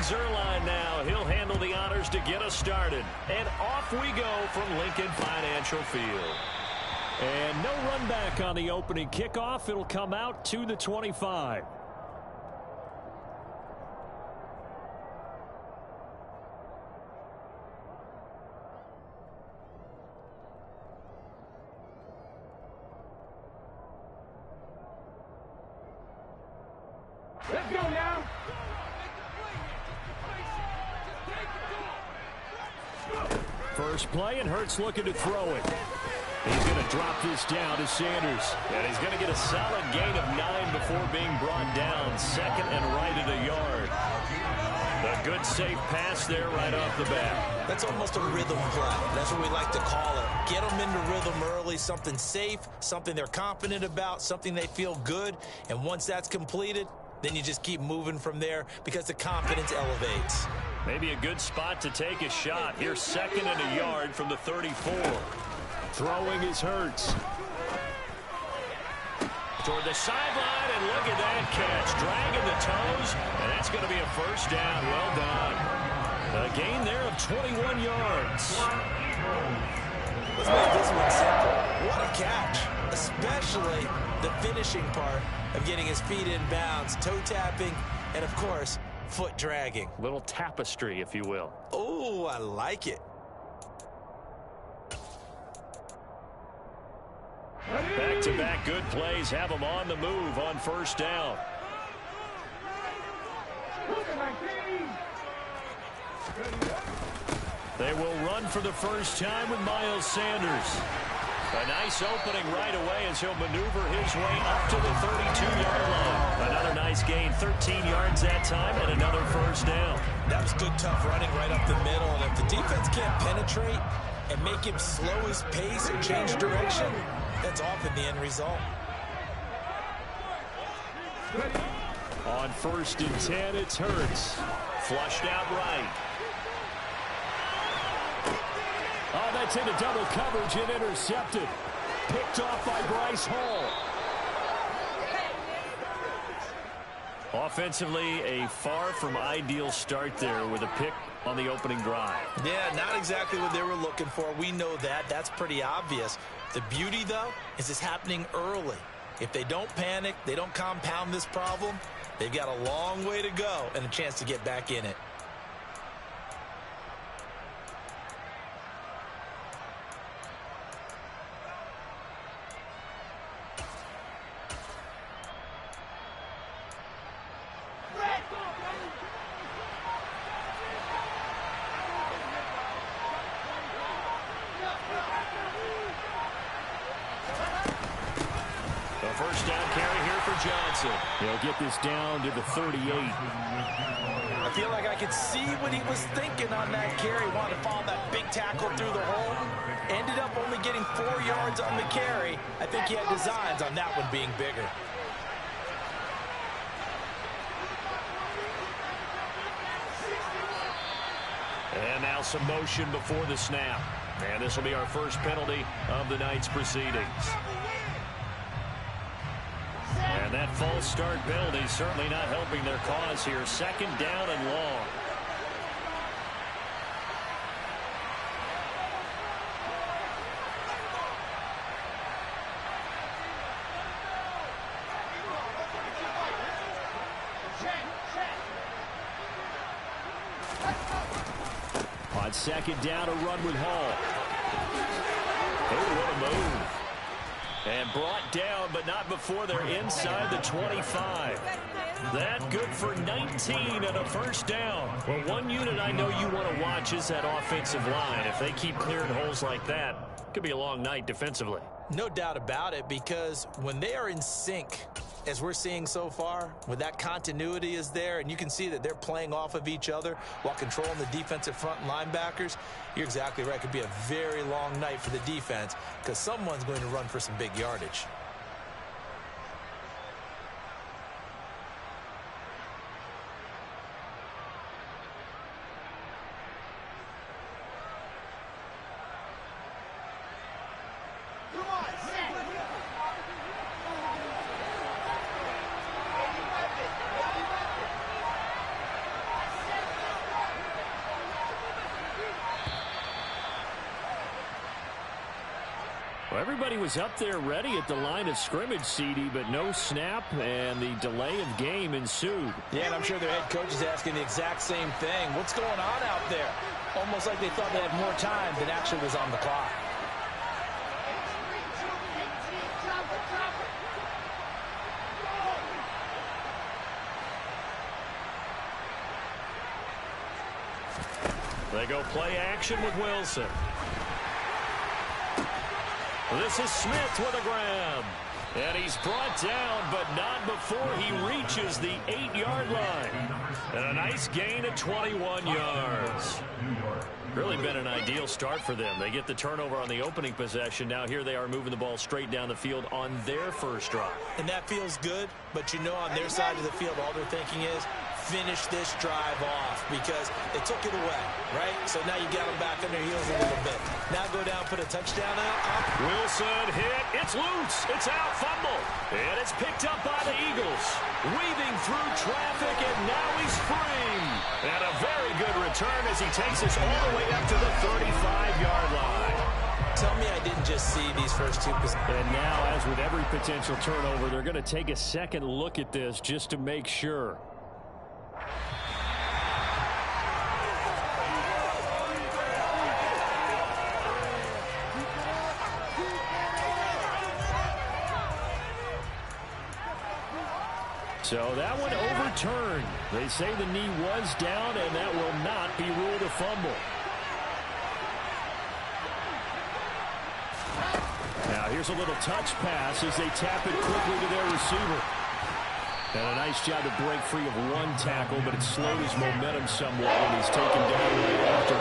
Zuerlein now. He'll handle the honors to get us started. And off we go from Lincoln Financial Field. And no run back on the opening kickoff. It'll come out to the 25. Let's go now. First play, and Hurts looking to throw it. He's going to drop this down to Sanders. And he's going to get a solid gain of 9 before being brought down. Second and right at a yard. A good safe pass there right off the bat. That's almost a rhythm play. That's what we like to call it. Get them into rhythm early, something safe, something they're confident about, something they feel good. And once that's completed, then you just keep moving from there because the confidence elevates. Maybe a good spot to take a shot. Here's second and a yard from the 34. Throwing is Hurts. Toward the sideline, and look at that catch. Dragging the toes, and that's going to be a first down. Well done. A gain there of 21 yards. Let's make this one simple. What a catch, especially the finishing part of getting his feet in bounds, toe tapping, and of course, foot dragging. Little tapestry, if you will. Oh, I like it. Back-to-back good plays have them on the move on first down. They will run for the first time with Miles Sanders. A nice opening right away as he'll maneuver his way up to the 32-yard line. Another nice gain, 13 yards that time, and another first down. That was good, tough running right up the middle. And if the defense can't penetrate and make him slow his pace and change direction, that's often the end result. On 1st and 10, it's Hurts. Flushed out right. Oh, that's into double coverage and intercepted. Picked off by Bryce Hall. Offensively, a far from ideal start there with a pick on the opening drive. Yeah, not exactly what they were looking for. We know that. That's pretty obvious. The beauty, though, is it's happening early. If they don't panic, they don't compound this problem, they've got a long way to go and a chance to get back in it. First down carry here for Johnson. He'll get this down to the 38. I feel like I could see what he was thinking on that carry. Wanted to follow that big tackle through the hole. Ended up only getting 4 yards on the carry. I think he had designs on that one being bigger. And now some motion before the snap. And this will be our first penalty of the night's proceedings. And that false start penalty certainly not helping their cause here. Second down and long. On second down, a run with Hall. Oh, what a move. And brought down, but not before they're inside the 25. That good for 19 and a first down. Well, one unit I know you want to watch is that offensive line. If they keep clearing holes like that, it could be a long night defensively. No doubt about it, because when they are in sync, as we're seeing so far, when that continuity is there and you can see that they're playing off of each other while controlling the defensive front linebackers, you're exactly right. It could be a very long night for the defense because someone's going to run for some big yardage. Well, everybody was up there ready at the line of scrimmage, CD, but no snap, and the delay of game ensued. Yeah, and I'm sure their head coach is asking the exact same thing. What's going on out there? Almost like they thought they had more time than actually was on the clock. They go play action with Wilson. This is Smith with a grab. And he's brought down, but not before he reaches the 8-yard line. And a nice gain of 21 yards. Really been an ideal start for them. They get the turnover on the opening possession. Now here they are moving the ball straight down the field on their first drive. And that feels good, but you know on their side of the field all they're thinking is finish this drive off because they took it away, right? So now you got them back on their heels a little bit. Now go down, put a touchdown out. Wilson hit. It's loose. It's out. Fumble. And it's picked up by the Eagles. Weaving through traffic, and now he's free. And a very good return as he takes us all the way up to the 35-yard line. Tell me I didn't just see these first two. And now, as with every potential turnover, they're going to take a second look at this just to make sure. So that one overturned. They say the knee was down, and that will not be ruled a fumble. Now here's a little touch pass as they tap it quickly to their receiver. And a nice job to break free of one tackle, but it slowed his momentum somewhat when he's taken down right after.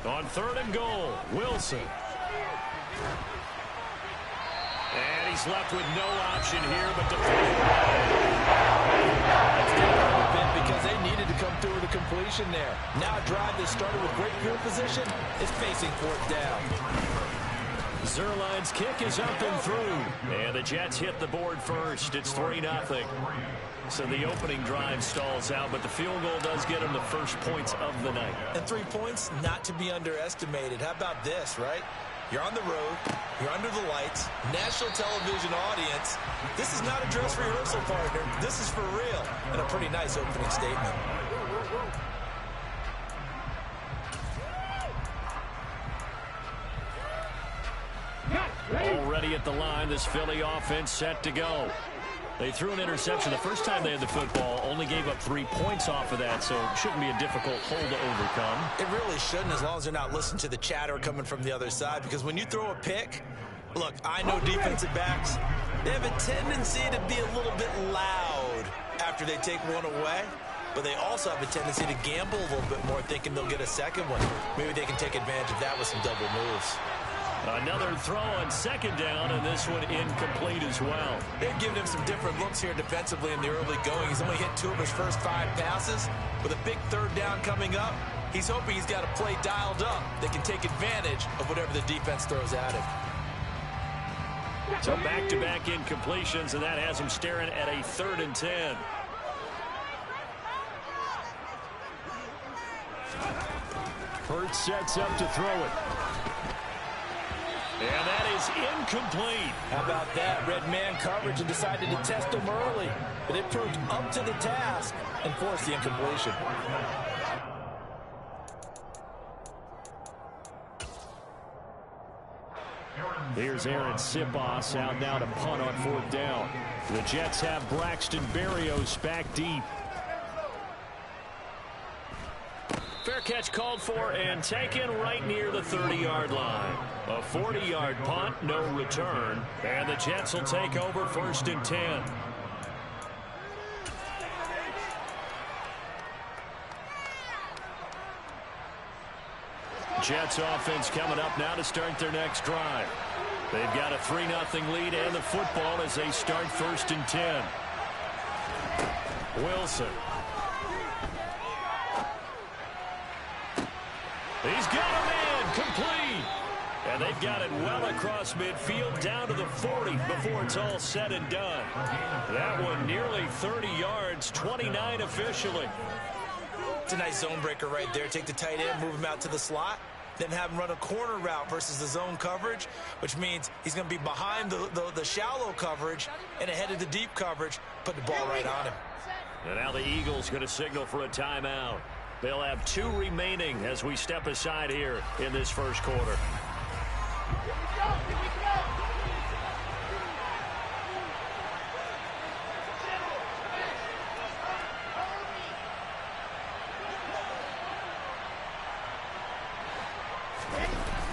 On 3rd and goal, Wilson. And he's left with no option here but to because they needed to come through with a completion there. Now a drive that started with great field position is facing 4th down. Zuerlein's kick is up and through. And the Jets hit the board first. It's 3-0. So the opening drive stalls out, but the field goal does get them the first points of the night. And 3 points, not to be underestimated. How about this, right? You're on the road. You're under the lights. National television audience. This is not a dress rehearsal, partner. This is for real. And a pretty nice opening statement. Already at the line, this Philly offense set to go. They threw an interception the first time they had the football, only gave up 3 points off of that, so it shouldn't be a difficult hole to overcome. It really shouldn't, as long as they're not listening to the chatter coming from the other side, because when you throw a pick, look, I know defensive backs, they have a tendency to be a little bit loud after they take one away, but they also have a tendency to gamble a little bit more, thinking they'll get a second one. Maybe they can take advantage of that with some double moves. Another throw on 2nd down, and this one incomplete as well. They've given him some different looks here defensively in the early going. He's only hit 2 of his first 5 passes. With a big 3rd down coming up, he's hoping he's got a play dialed up that can take advantage of whatever the defense throws at him. So back-to-back incompletions, and that has him staring at a 3rd and 10. Hurts sets up to throw it. And that is incomplete. How about that? Red man coverage and decided to test him early. But it proved up to the task and forced the incompletion. Here's Aaron Siposs out now to punt on 4th down. The Jets have Braxton Berrios back deep. Fair catch called for and taken right near the 30-yard line. A 40-yard punt, no return. And the Jets will take over 1st and 10. Jets offense coming up now to start their next drive. They've got a 3-0 lead and the football as they start 1st and 10. Wilson. He's got a man complete. And they've got it well across midfield down to the 40 before it's all said and done. That one nearly 30 yards, 29 officially. It's a nice zone breaker right there. Take the tight end, move him out to the slot, then have him run a corner route versus the zone coverage, which means he's going to be behind the shallow coverage and ahead of the deep coverage. Put the ball right on him. And now the Eagles going to signal for a timeout. They'll have 2 remaining as we step aside here in this first quarter.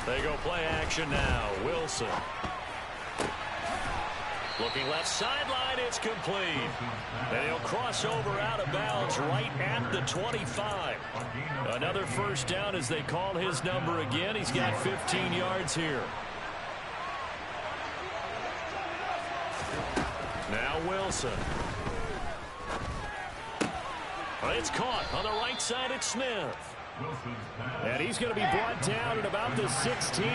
They go play action now. Wilson. Looking left sideline, it's complete. And he'll cross over out of bounds right at the 25. Another first down as they call his number again. He's got 15 yards here. Now Wilson. It's caught on the right side at Smith. And he's going to be brought down at about the 16.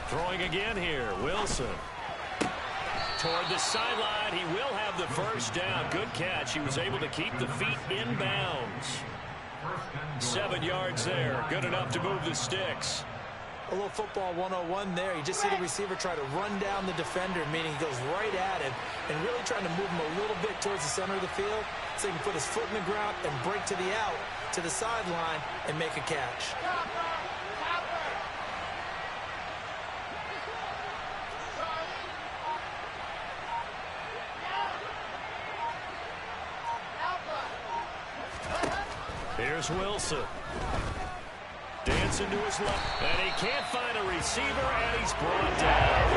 Throwing again here, Wilson. Toward the sideline, he will have the first down. Good catch. He was able to keep the feet in bounds. 7 yards there. Good enough to move the sticks. A little football 101 there. You just see the receiver try to run down the defender, meaning he goes right at him and really trying to move him a little bit towards the center of the field so he can put his foot in the ground and break to the out, to the sideline, and make a catch. Here's Wilson. Dancing to his left. And he can't find a receiver, and he's brought down.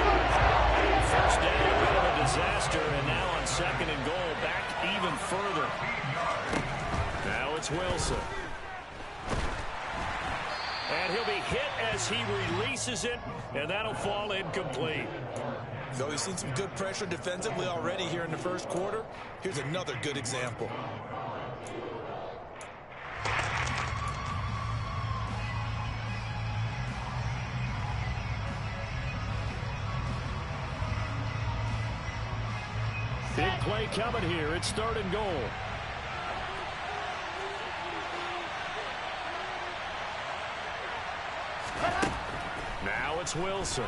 First down, a bit of a disaster, and now on 2nd and goal, back even further. Now it's Wilson. And he'll be hit as he releases it, and that'll fall incomplete. So we've seen some good pressure defensively already here in the first quarter. Here's another good example. Big play coming here. It's 3rd and goal. Now it's Wilson.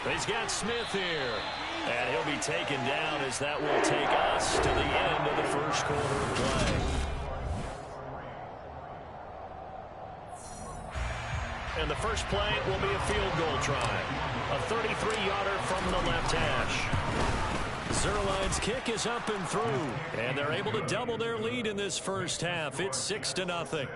He's got Smith here. And he'll be taken down as that will take us to the end of the first quarter of play. And the first play will be a field goal try. A 33-yarder from the left hash. Zerline's kick is up and through, and they're able to double their lead in this first half. It's 6-0.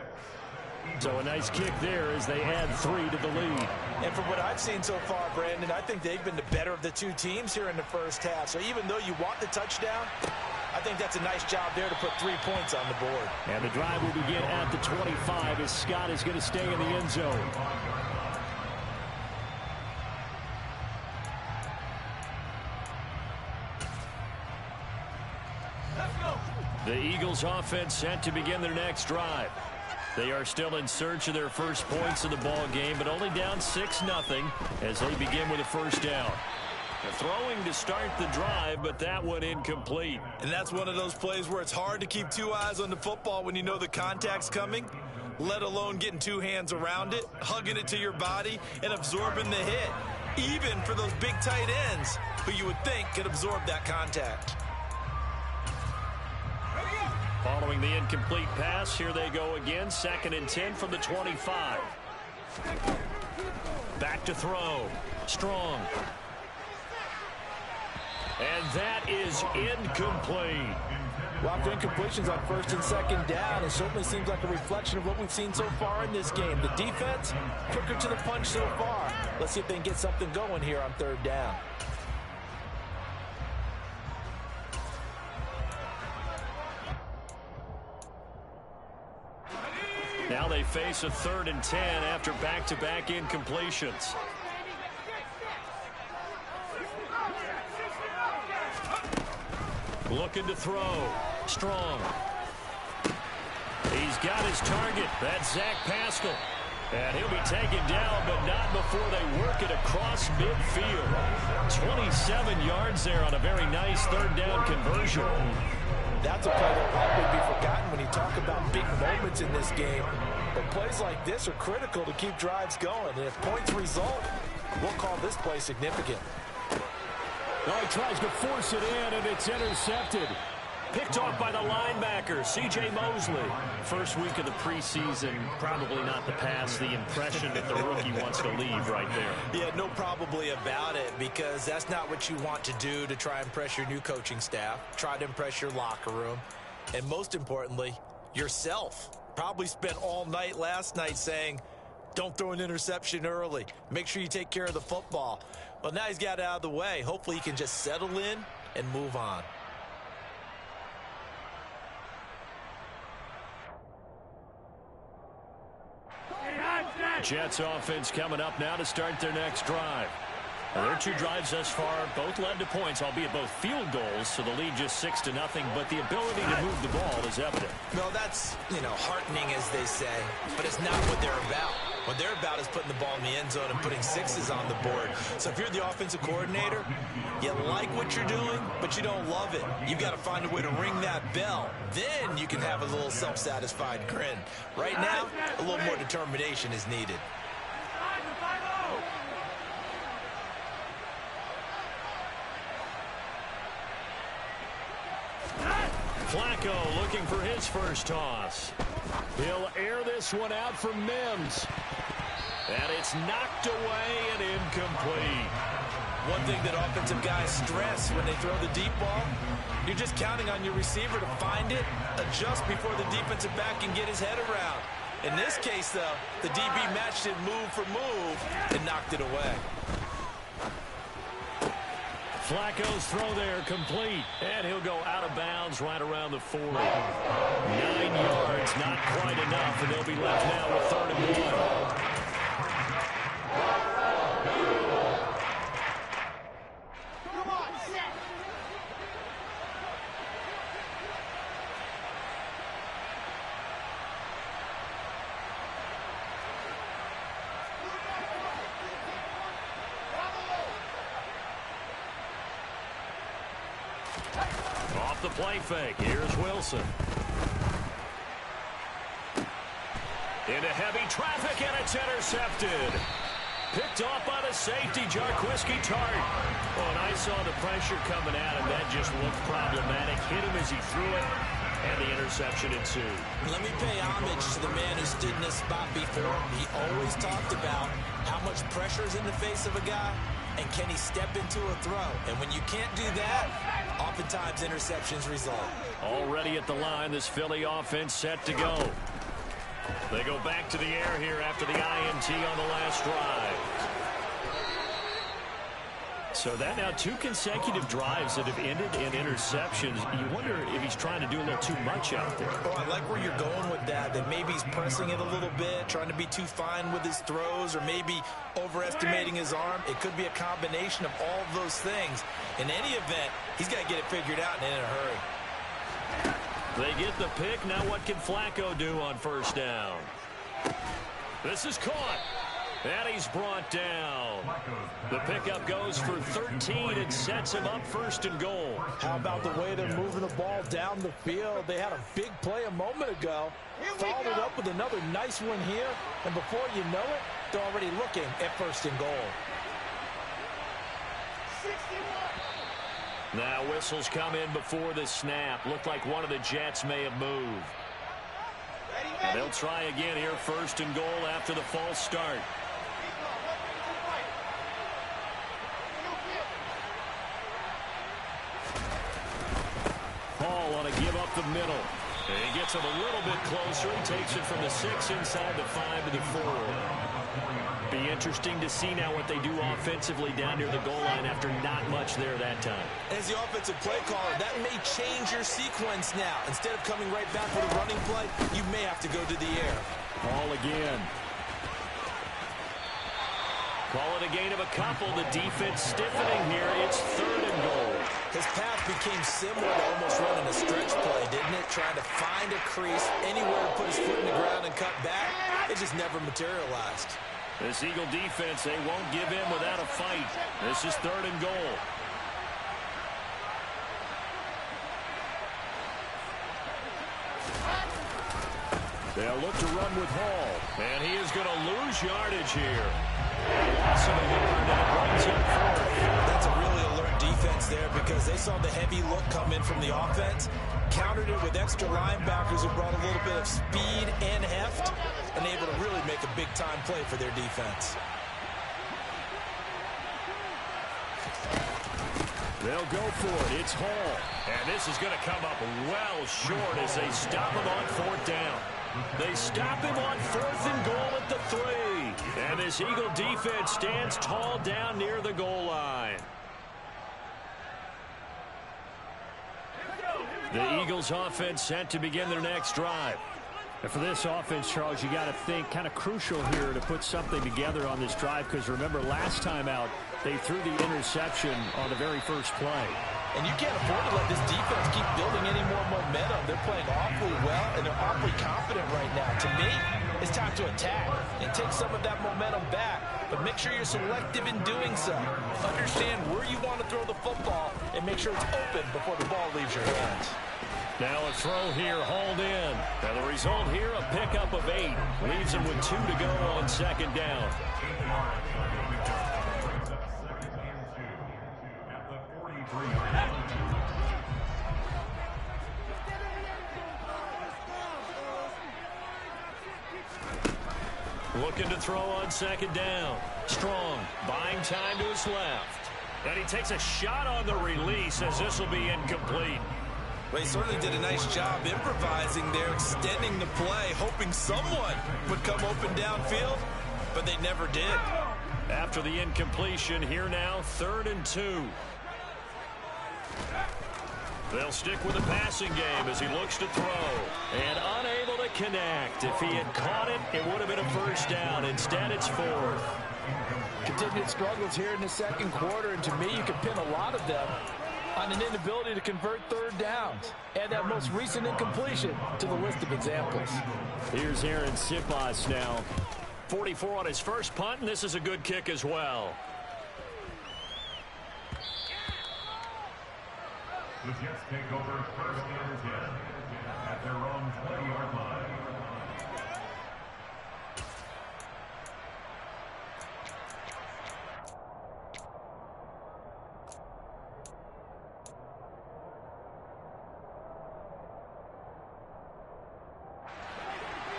So a nice kick there as they add 3 to the lead. And from what I've seen so far, Brandon, I think they've been the better of the 2 teams here in the first half. So even though you want the touchdown, I think that's a nice job there to put 3 points on the board. And the drive will begin at the 25 as Scott is going to stay in the end zone. The Eagles offense set to begin their next drive. They are still in search of their first points of the ball game, but only down 6-0 as they begin with a first down. They're throwing to start the drive, but that one incomplete. And that's one of those plays where it's hard to keep 2 eyes on the football when you know the contact's coming, let alone getting 2 hands around it, hugging it to your body, and absorbing the hit, even for those big tight ends who you would think could absorb that contact. Following the incomplete pass, here they go again. 2nd and 10 from the 25. Back to throw. Strong. And that is incomplete. Well, after incompletions on first and second down, it certainly seems like a reflection of what we've seen so far in this game. The defense, quicker to the punch so far. Let's see if they can get something going here on third down. Now they face a 3rd and 10 after back-to-back incompletions. Looking to throw. Strong. He's got his target. That's Zach Pascal. And he'll be taken down, but not before they work it across midfield. 27 yards there on a very nice 3rd down conversion. That's a play that probably be forgotten when you talk about big moments in this game. But plays like this are critical to keep drives going. And if points result, we'll call this play significant. Oh, he tries to force it in, and it's intercepted. Picked off by the linebacker, C.J. Mosley. First week of the preseason, probably not the pass, the impression that the rookie wants to leave right there. Yeah, no probably about it, because that's not what you want to do to try and impress your new coaching staff, try to impress your locker room, and most importantly, yourself. Probably spent all night last night saying, don't throw an interception early. Make sure you take care of the football. Well, now he's got it out of the way. Hopefully he can just settle in and move on. Jets offense coming up now to start their next drive. Now, their 2 drives thus far both led to points, albeit both field goals, so the lead just 6-0, but the ability to move the ball is evident. No, that's, heartening, as they say, but it's not what they're about. What they're about is putting the ball in the end zone and putting 6s on the board. So if you're the offensive coordinator, you like what you're doing, but you don't love it. You've got to find a way to ring that bell. Then you can have a little self-satisfied grin. Right now, a little more determination is needed. Flacco looking for his first toss. He'll air this one out for Mims. And it's knocked away and incomplete. One thing that offensive guys stress when they throw the deep ball, you're just counting on your receiver to find it, adjust before the defensive back can get his head around. In this case, though, the DB matched it move for move and knocked it away. Flacco's throw there complete, and he'll go out of bounds right around the 40. 9 yards, not quite enough, and they'll be left now with 3rd and 1. Off the play fake. Here's Wilson. Into heavy traffic, and it's intercepted. Picked off by the safety, Jarquiski Tart. Oh, and I saw the pressure coming at him. That just looked problematic. Hit him as he threw it, and the interception ensued. Let me pay homage to the man who stood in this spot before. He always talked about how much pressure is in the face of a guy, and can he step into a throw? And when you can't do that, oftentimes interceptions result. Already at the line, this Philly offense set to go. They go back to the air here after the INT on the last drive. So that now 2 consecutive drives that have ended in interceptions. You wonder if he's trying to do a little too much out there. Oh, I like where you're going with that. That maybe he's pressing it a little bit, trying to be too fine with his throws, or maybe overestimating his arm. It could be a combination of all of those things. In any event, he's got to get it figured out and in a hurry. They get the pick. Now what can Flacco do on first down? This is caught. And he's brought down. The pickup goes for 13 and sets him up 1st and goal. How about the way they're moving the ball down the field? They had a big play a moment ago. Followed it up with another nice one here. And before you know it, they're already looking at 1st and goal. Now whistles come in before the snap. Looked like one of the Jets may have moved. And they'll try again here, 1st and goal after the false start. Hall on a give-up up the middle. And he gets him a little bit closer. He takes it from the 6 inside the 5 to the 4. Be interesting to see now what they do offensively down near the goal line after not much there that time. As the offensive play caller, that may change your sequence now. Instead of coming right back with a running play, you may have to go to the air. Ball again. Call it a gain of a couple. The defense stiffening here. It's 3rd and goal. His path became similar to almost running a stretch play, didn't it? Trying to find a crease, anywhere to put his foot in the ground and cut back. It just never materialized. This Eagle defense, they won't give in without a fight. This is 3rd and goal. They'll look to run with Hall. And he is going to lose yardage here. Loss of a yard, and it runs in 4th. That's a really alert defense there because they saw the heavy look come in from the offense, countered it with extra linebackers who brought a little bit of speed and heft, and able to really make a big-time play for their defense. They'll go for it. It's Hall. And this is going to come up well short as they stop him on 4th down. They stop him on 4th and goal at the 3. And this Eagle defense stands tall down near the goal line. The Eagles offense set to begin their next drive. And for this offense, Charles, you got to think kind of crucial here to put something together on this drive because remember last time out they threw the interception on the very first play. And you can't afford to let this defense keep building any more momentum. They're playing awfully well, and they're awfully confident right now. To me, it's time to attack and take some of that momentum back. But make sure you're selective in doing so. Understand where you want to throw the football and make sure it's open before the ball leaves your hands. Now a throw here hauled in. Now the result here, a pickup of 8. Leaves him with 2 to go on 2nd down. Looking to throw on 2nd down. Strong, buying time to his left. And he takes a shot on the release as this will be incomplete. Well, he certainly did a nice job improvising there, extending the play, hoping someone would come open downfield, but they never did. After the incompletion, here now, 3rd and 2. They'll stick with the passing game as he looks to throw. And unable to connect. If he had caught it, it would have been a 1st down. Instead, it's 4th. Continued struggles here in the 2nd quarter, and to me, you can pin a lot of them on an inability to convert 3rd downs. Add that most recent incompletion to the list of examples. Here's Aaron Siposs now. 44 on his first punt, and this is a good kick as well. The Jets take over 1st and 10 at their own 20-yard line.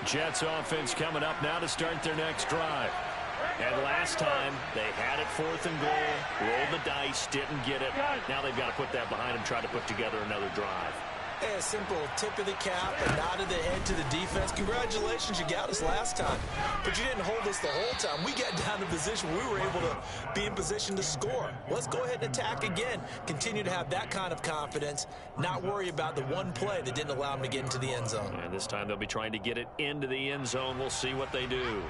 Jets offense coming up now to start their next drive. And last time, they had it 4th and goal, rolled the dice, didn't get it. Now they've got to put that behind them, try to put together another drive. A simple tip of the cap, a nod of the head to the defense. Congratulations, you got us last time. But you didn't hold us the whole time. We got down to position we were able to be in position to score. Let's go ahead and attack again. Continue to have that kind of confidence, not worry about the one play that didn't allow them to get into the end zone. And this time they'll be trying to get it into the end zone. We'll see what they do.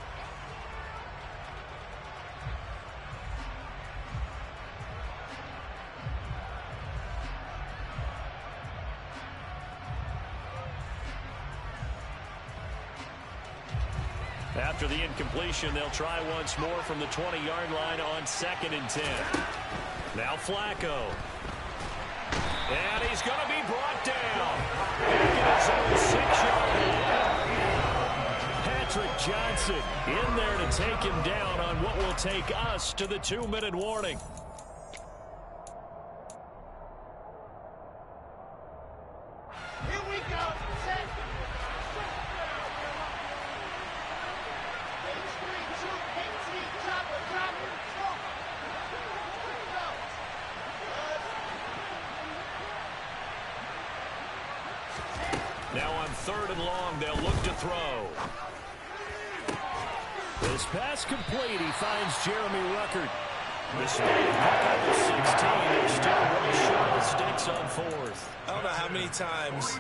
After the incompletion, they'll try once more from the 20-yard line on 2nd and 10. Now Flacco. And he's going to be brought down. His own 6-yard line. Patrick Johnson in there to take him down on what will take us to the 2-minute warning. Here we go. Set. Now on 3rd and long, they'll look to throw. This pass complete. He finds Jeremy Ruckert. Despite a pickup of 16, they're still way short of the sticks on 4th. I don't know how many times,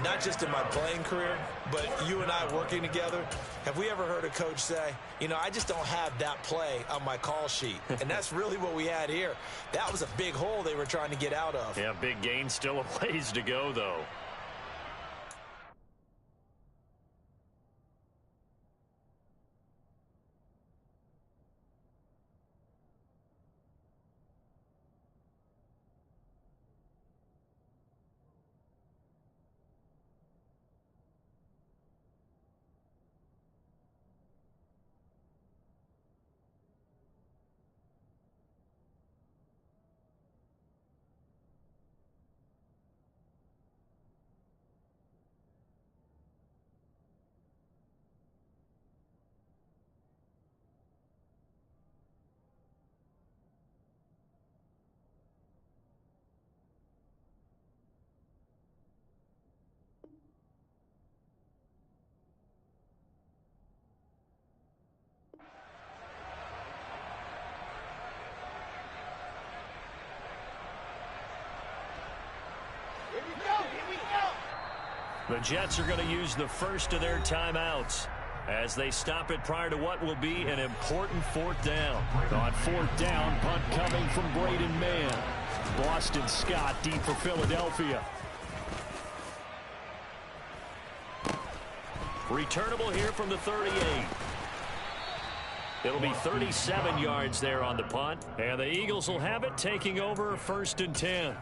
not just in my playing career, but you and I working together, have we ever heard a coach say, you know, I just don't have that play on my call sheet. And that's really what we had here. That was a big hole they were trying to get out of. Yeah, big gain, still a ways to go, though. The Jets are going to use the first of their timeouts as they stop it prior to what will be an important 4th down. On 4th down, punt coming from Braden Mann. Boston Scott deep for Philadelphia. Returnable here from the 38. It'll be 37 yards there on the punt, and the Eagles will have it, taking over 1st and 10.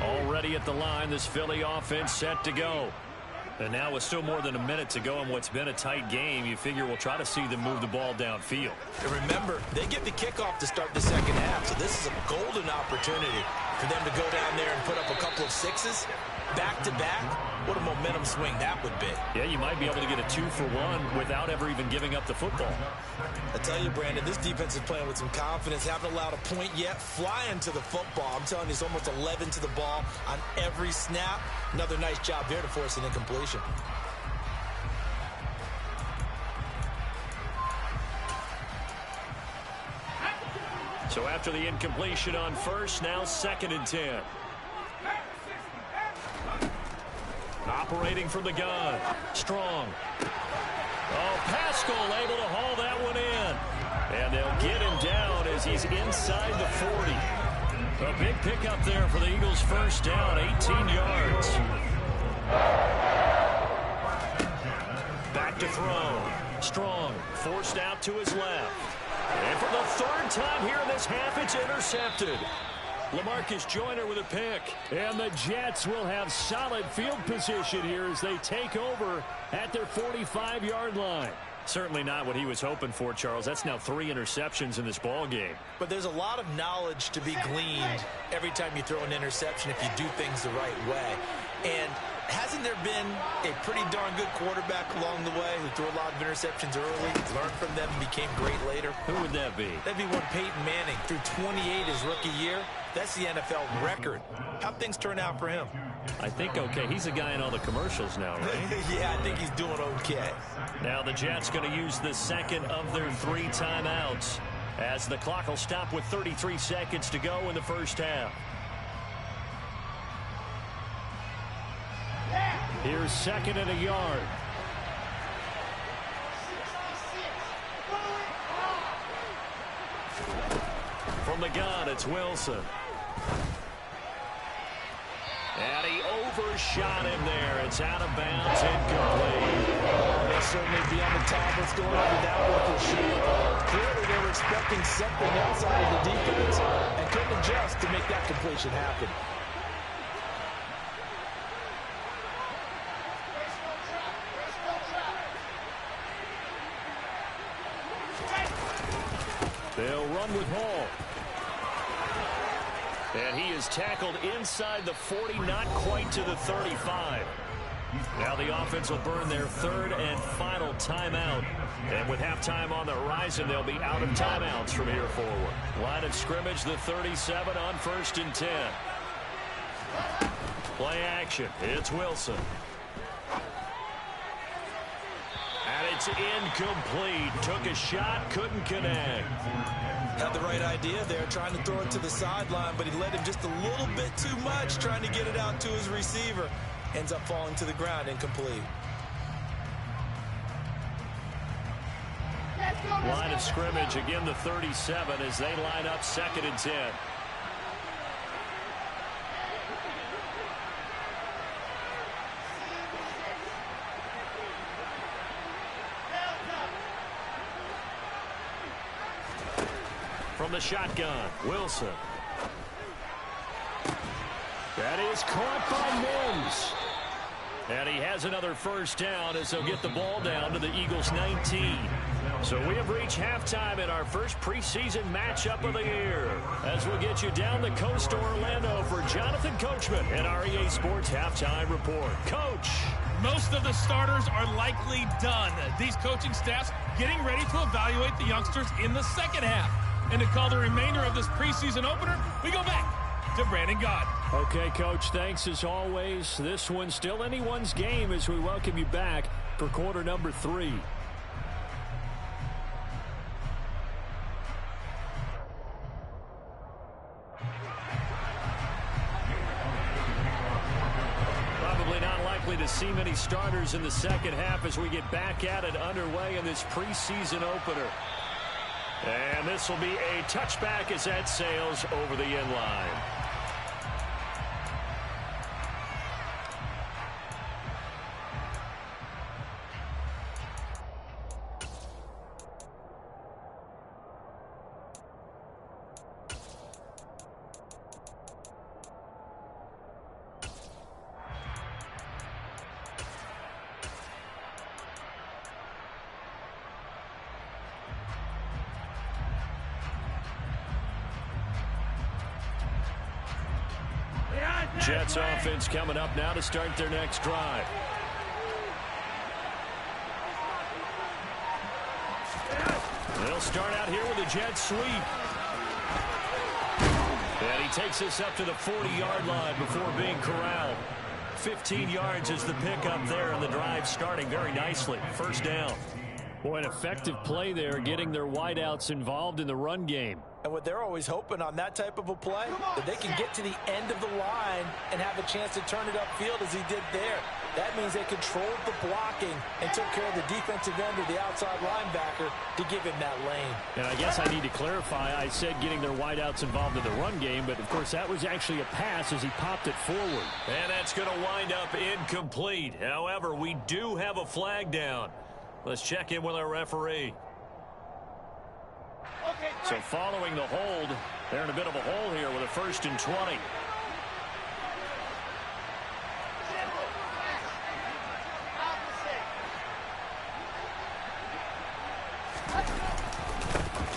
Already at the line, this Philly offense set to go. And now with still more than a minute to go in what's been a tight game, you figure we'll try to see them move the ball downfield. And remember, they get the kickoff to start the second half, so this is a golden opportunity for them to go down there and put up a couple of sixes back-to-back. What a momentum swing that would be. Yeah, you might be able to get a 2-for-1 without ever even giving up the football. I tell you, Brandon, this defense is playing with some confidence. Haven't allowed a point yet. Flying to the football. I'm telling you, it's almost 11 to the ball on every snap. Another nice job there to force an incompletion. So after the incompletion on 1st, now 2nd and 10. Operating from the gun. Strong. Oh, Pascal able to haul that one in. And they'll get him down as he's inside the 40. A big pickup there for the Eagles' 1st down, 18 yards. Back to throw. Strong, forced out to his left. And for the 3rd time here in this half, it's intercepted. LaMarcus Joyner with a pick. And the Jets will have solid field position here as they take over at their 45-yard line. Certainly not what he was hoping for, Charles. That's now 3 interceptions in this ball game. But there's a lot of knowledge to be gleaned every time you throw an interception if you do things the right way. And hasn't there been a pretty darn good quarterback along the way who threw a lot of interceptions early, learned from them, and became great later? Who would that be? That'd be one Peyton Manning. Threw 28 his rookie year. That's the NFL record. How'd things turn out for him? I think okay. He's a guy in all the commercials now, right? Yeah, I think he's doing okay. Now the Jets going to use the 2nd of their 3 timeouts as the clock will stop with 33 seconds to go in the 1st half. Here's 2nd and a yard. From the gun, it's Wilson. And he overshot him there. It's out of bounds, incomplete. They'll certainly be on the top. What's going on with that one for sure. Clearly they were expecting something else out of the defense and couldn't adjust to make that completion happen. They'll run with Hall. And he is tackled inside the 40, not quite to the 35. Now the offense will burn their third and final timeout. And with halftime on the horizon, they'll be out of timeouts from here forward. Line of scrimmage, the 37 on 1st and 10. Play action. It's Wilson. And it's incomplete. Took a shot, couldn't connect. Had the right idea there, trying to throw it to the sideline, but he let him just a little bit too much, trying to get it out to his receiver. Ends up falling to the ground, incomplete. Line of scrimmage, again the 37 as they line up 2nd and 10. From the shotgun, Wilson. That is caught by Mims. And he has another first down as they'll get the ball down to the Eagles 19. So we have reached halftime in our first preseason matchup of the year. As we'll get you down the coast to Orlando for Jonathan Coachman and our EA Sports Halftime Report. Coach. Most of the starters are likely done. These coaching staffs getting ready to evaluate the youngsters in the second half. And to call the remainder of this preseason opener, we go back to Brandon Gaudin. Okay, Coach, thanks as always. This one's still anyone's game as we welcome you back for quarter number 3. Probably not likely to see many starters in the second half as we get back at it underway in this preseason opener. And this will be a touchback as that sails over the end line. Jets offense coming up now to start their next drive. They'll start out here with a jet sweep. And he takes this up to the 40-yard line before being corralled. 15 yards is the pickup there, and the drive starting very nicely. First down. Boy, an effective play there, getting their wideouts involved in the run game. And what they're always hoping on that type of a play, that they can get to the end of the line and have a chance to turn it upfield as he did there. That means they controlled the blocking and took care of the defensive end or the outside linebacker to give him that lane. And I guess I need to clarify, I said getting their wideouts involved in the run game, but of course that was actually a pass as he popped it forward. And that's going to wind up incomplete. However, we do have a flag down. Let's check in with our referee. So following the hold, they're in a bit of a hole here with a 1st and 20.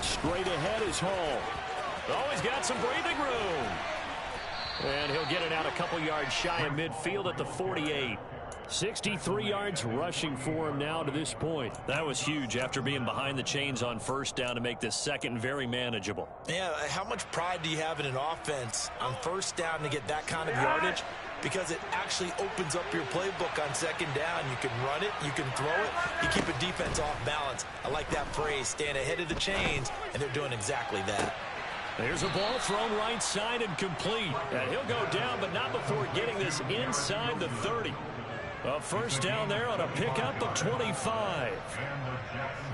Straight ahead is Hall. Oh, he's got some breathing room. And he'll get it out a couple yards shy of midfield at the 48. 63 yards rushing for him now to this point. That was huge after being behind the chains on first down to make this second very manageable. Yeah, how much pride do you have in an offense on first down to get that kind of yardage? Because it actually opens up your playbook on second down. You can run it, you can throw it, you keep a defense off balance. I like that phrase, stand ahead of the chains, and they're doing exactly that. There's a ball thrown right side and complete. And he'll go down, but not before getting this inside the 30. A first down there on a pickup of 25.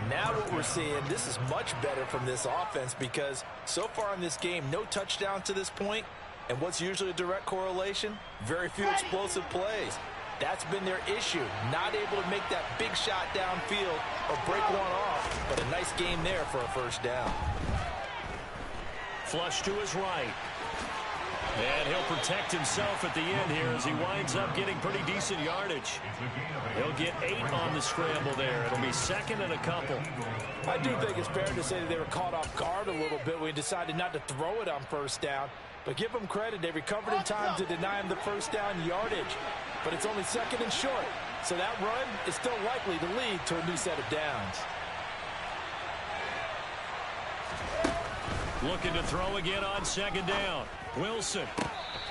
Now what we're seeing, this is much better from this offense because so far in this game, no touchdown to this point. And what's usually a direct correlation? Very few explosive plays. That's been their issue. Not able to make that big shot downfield or break one off. But a nice game there for a first down. Flush to his right. And he'll protect himself at the end here as he winds up getting pretty decent yardage. He'll get 8 on the scramble there. It'll be second and a couple. I do think it's fair to say that they were caught off guard a little bit when he decided not to throw it on first down. But give them credit. They recovered in time to deny him the first down yardage. But it's only second and short. So that run is still likely to lead to a new set of downs. Looking to throw again on second down. Wilson.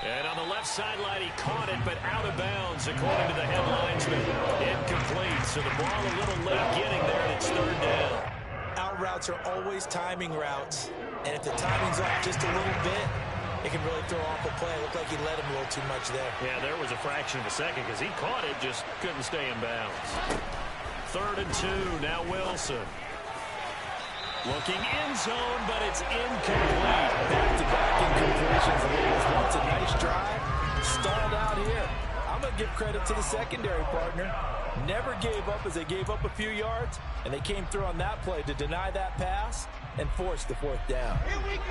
And on the left sideline, he caught it, but out of bounds, according to the headlinesman. Incomplete, so the ball a little late getting there, and it's third down. Out routes are always timing routes. And if the timing's off just a little bit, it can really throw off a play. It looked like he let him a little too much there. Yeah, there was a fraction of a second because he caught it, just couldn't stay in bounds. 3rd and 2, now Wilson. Looking end zone, but it's incomplete. Back-to-back incompletions. It's a nice drive. Stalled out here. I'm going to give credit to the secondary partner. Never gave up as they gave up a few yards, and they came through on that play to deny that pass and force the 4th down. Here we go.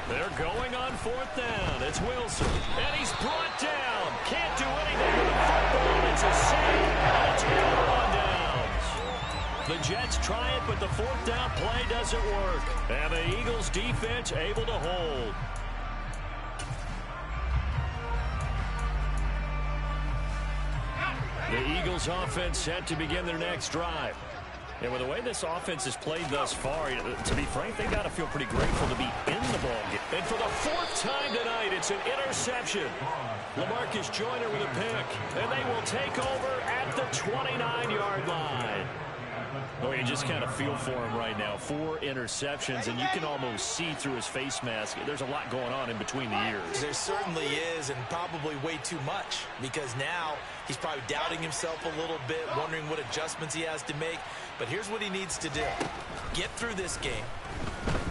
They're going on 4th down. It's Wilson, and he's brought down. Can't do anything with the football. It's a sack, and it's caught on downs. The Jets try it, but the 4th down play doesn't work. And the Eagles defense able to hold. The Eagles offense set to begin their next drive. And with the way this offense has played thus far, to be frank, they got to feel pretty grateful to be in the ballgame. And for the 4th time tonight, it's an interception. LaMarcus Joyner with a pick, and they will take over at the 29-yard line. Oh, you just kind of feel for him right now. 4 interceptions, and you can almost see through his face mask. There's a lot going on in between the ears. There certainly is, and probably way too much, because now he's probably doubting himself a little bit, wondering what adjustments he has to make. But here's what he needs to do. Get through this game,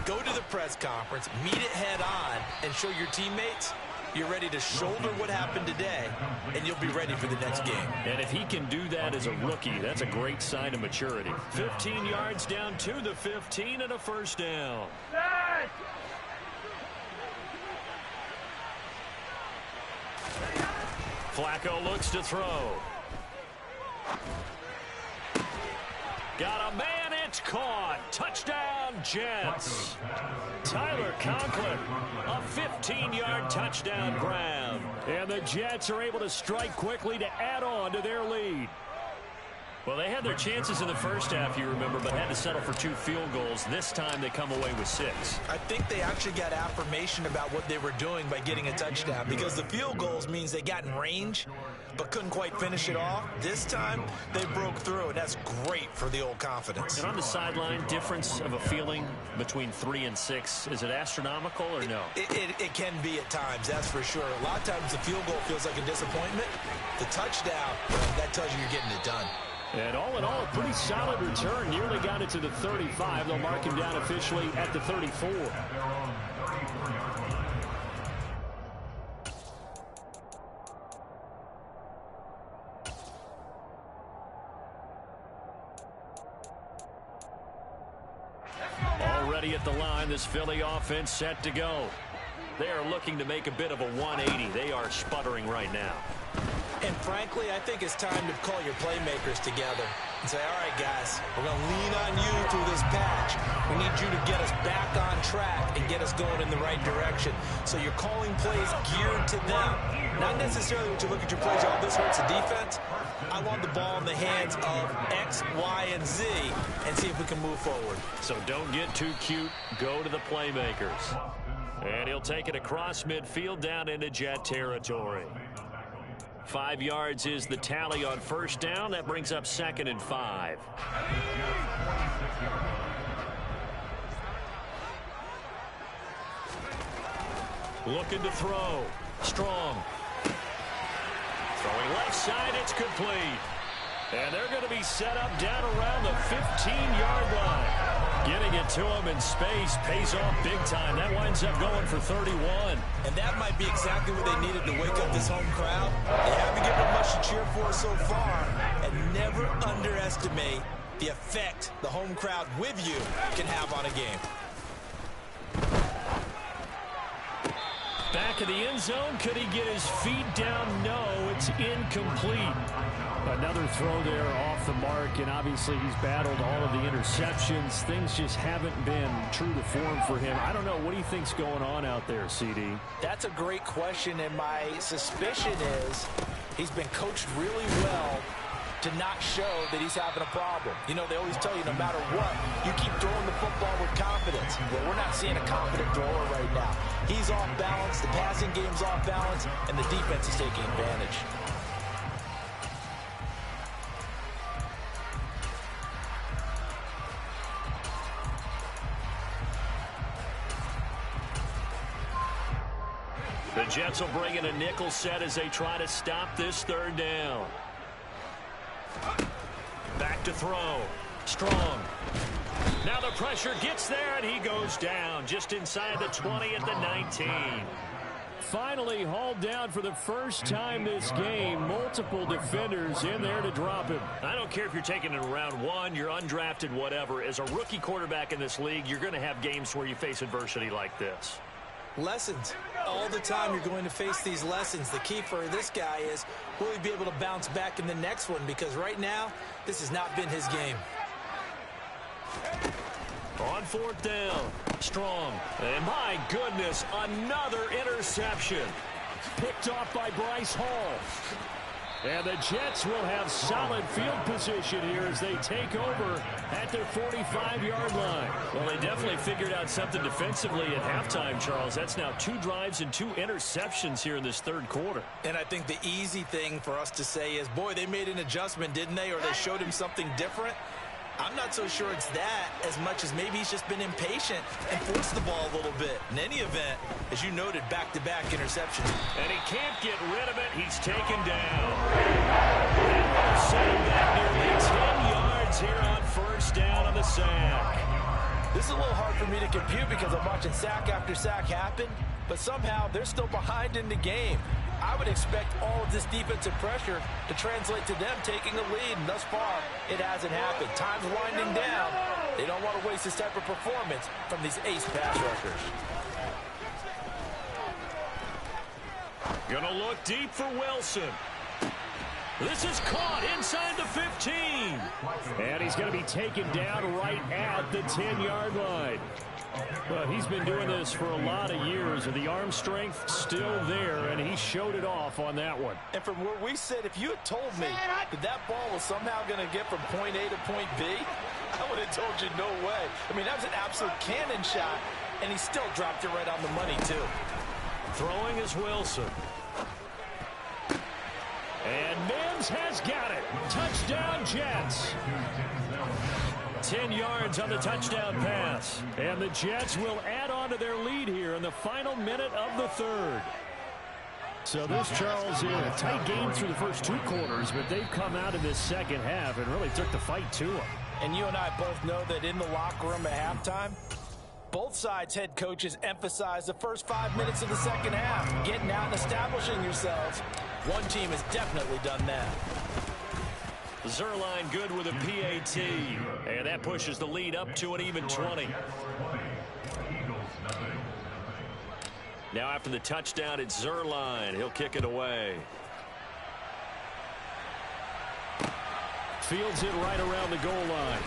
go to the press conference, meet it head on, and show your teammates you're ready to shoulder what happened today, and you'll be ready for the next game. And if he can do that as a rookie, that's a great sign of maturity. 15 yards down to the 15 and a 1st down. Flacco looks to throw. Got a man, it's caught. Touchdown, Jets. Tyler Conklin, a 15-yard touchdown grab. And the Jets are able to strike quickly to add on to their lead. Well, they had their chances in the first half, you remember, but had to settle for 2 field goals. This time they come away with 6. I think they actually got affirmation about what they were doing by getting a touchdown, because the field goals means they got in range but couldn't quite finish it off. This time they broke through, and that's great for the old confidence. And on the sideline, difference of a feeling between 3 and 6, is it astronomical or no? It can be at times, that's for sure. A lot of times the field goal feels like a disappointment. The touchdown, that tells you you're getting it done. And all in all, a pretty solid return. Nearly got it to the 35. They'll mark him down officially at the 34. Already at the line, this Philly offense set to go. They are looking to make a bit of a 180. They are sputtering right now. And frankly, I think it's time to call your playmakers together and say, all right, guys, we're going to lean on you through this patch. We need you to get us back on track and get us going in the right direction. So you're calling plays geared to them. Not necessarily when you look at your plays, oh, this hurts the defense. I want the ball in the hands of X, Y, and Z and see if we can move forward. So don't get too cute. Go to the playmakers. And he'll take it across midfield down into Jet territory. 5 yards is the tally on 1st down. That brings up 2nd and 5. Looking to throw. Strong. Throwing left side, it's complete. And they're going to be set up down around the 15-yard line. Getting it to him in space pays off big time. That winds up going for 31. And that might be exactly what they needed to wake up this home crowd. They haven't given them much to cheer for so far. And never underestimate the effect the home crowd with you can have on a game. Back in the end zone. Could he get his feet down? No, it's incomplete. Another throw there off the mark, and obviously he's battled all of the interceptions. Things just haven't been true to form for him. I don't know. What do you think's going on out there, CD? That's a great question, and my suspicion is he's been coached really well to not show that he's having a problem. You know, they always tell you no matter what, you keep throwing the football with confidence. Well, we're not seeing a confident thrower right now. He's off balance, the passing game's off balance, and the defense is taking advantage. The Jets will bring in a nickel set as they try to stop this third down. Back to throw. Strong. Now the pressure gets there, and he goes down just inside the 20 at the 19. Finally hauled down for the first time this game. Multiple defenders in there to drop him. I don't care if you're taking it in round one, you're undrafted, whatever. As a rookie quarterback in this league, you're going to have games where you face adversity like this. Lessons. All the time you're going to face these lessons. The key for this guy is, will he be able to bounce back in the next one? Because right now, this has not been his game. On fourth down, Strong. And my goodness, another interception. Picked off by Bryce Hall. And the Jets will have solid field position here as they take over at their 45-yard line. Well, they definitely figured out something defensively at halftime, Charles. That's now 2 drives and 2 interceptions here in this third quarter. And I think the easy thing for us to say is, boy, they made an adjustment, didn't they? Or they showed him something different. I'm not so sure it's that as much as maybe he's just been impatient and forced the ball a little bit. In any event, as you noted, back-to-back interceptions. And he can't get rid of it. He's taken down. And we'll set him back nearly 10 yards here on first down on the sack. This is a little hard for me to compute because I'm watching sack after sack happen, but somehow they're still behind in the game. I would expect all of this defensive pressure to translate to them taking a lead, and thus far, it hasn't happened. Time's winding down. They don't want to waste this type of performance from these ace pass rushers. Gonna look deep for Wilson. This is caught inside the 15. And he's going to be taken down right at the 10-yard line. Well, he's been doing this for a lot of years, and the arm strength still there, and he showed it off on that one. And from where we sit, if you had told me that ball was somehow going to get from point A to point B, I would have told you no way. I mean, that was an absolute cannon shot, and he still dropped it right on the money, too. Throwing is Wilson. And Mims has got it. Touchdown, Jets. 10 yards on the touchdown pass. And the Jets will add on to their lead here in the final minute of the third. So this, Charles, is a tight game through the first 2 quarters, but they've come out in this second half and really took the fight to them. And you and I both know that in the locker room at halftime, both sides' head coaches emphasize the first 5 minutes of the second half, getting out and establishing yourselves. One team has definitely done that. Zuerlein good with a PAT, and that pushes the lead up to an even 20. Now after the touchdown, it's Zuerlein. He'll kick it away. Fields it right around the goal line.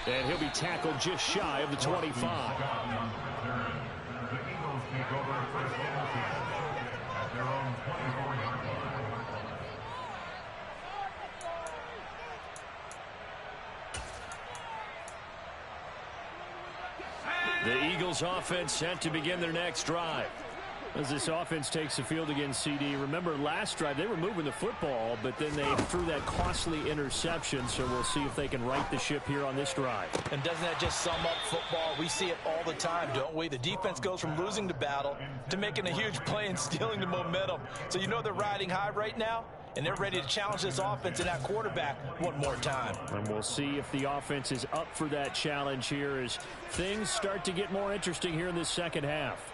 And he'll be tackled just shy of the 25. The Eagles take over first and 10 at their own 24-yard line. The Eagles offense set to begin their next drive. As this offense takes the field against CD, remember last drive they were moving the football, but then they threw that costly interception, so we'll see if they can right the ship here on this drive. And doesn't that just sum up football? We see it all the time, don't we? The defense goes from losing the battle to making a huge play and stealing the momentum. So you know they're riding high right now, and they're ready to challenge this offense and that quarterback one more time. And we'll see if the offense is up for that challenge here as things start to get more interesting here in this second half.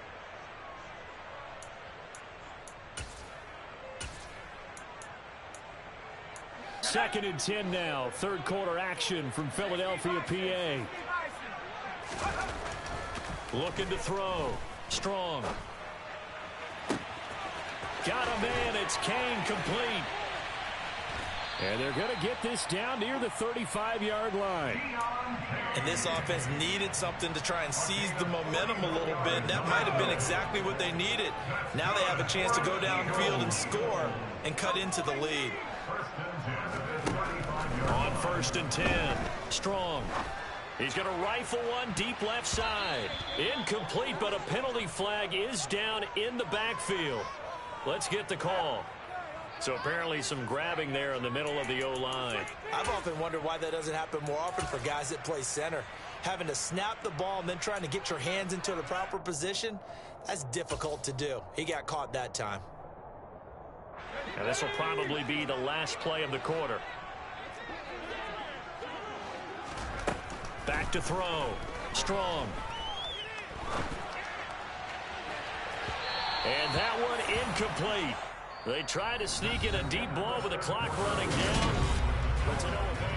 Second and 10 now. Third quarter action from Philadelphia, PA. Looking to throw. Strong. Got a man. It's Kane, complete. And they're going to get this down near the 35-yard line. And this offense needed something to try and seize the momentum a little bit. That might have been exactly what they needed. Now they have a chance to go downfield and score and cut into the lead. On 1st and 10, Strong. He's going to rifle one deep left side. Incomplete, but a penalty flag is down in the backfield. Let's get the call. So apparently some grabbing there in the middle of the O-line. I've often wondered why that doesn't happen more often for guys that play center. Having to snap the ball and then trying to get your hands into the proper position, that's difficult to do. He got caught that time. And this will probably be the last play of the quarter. Back to throw. Strong. And that one incomplete. They try to sneak in a deep ball with the clock running down, but to no avail.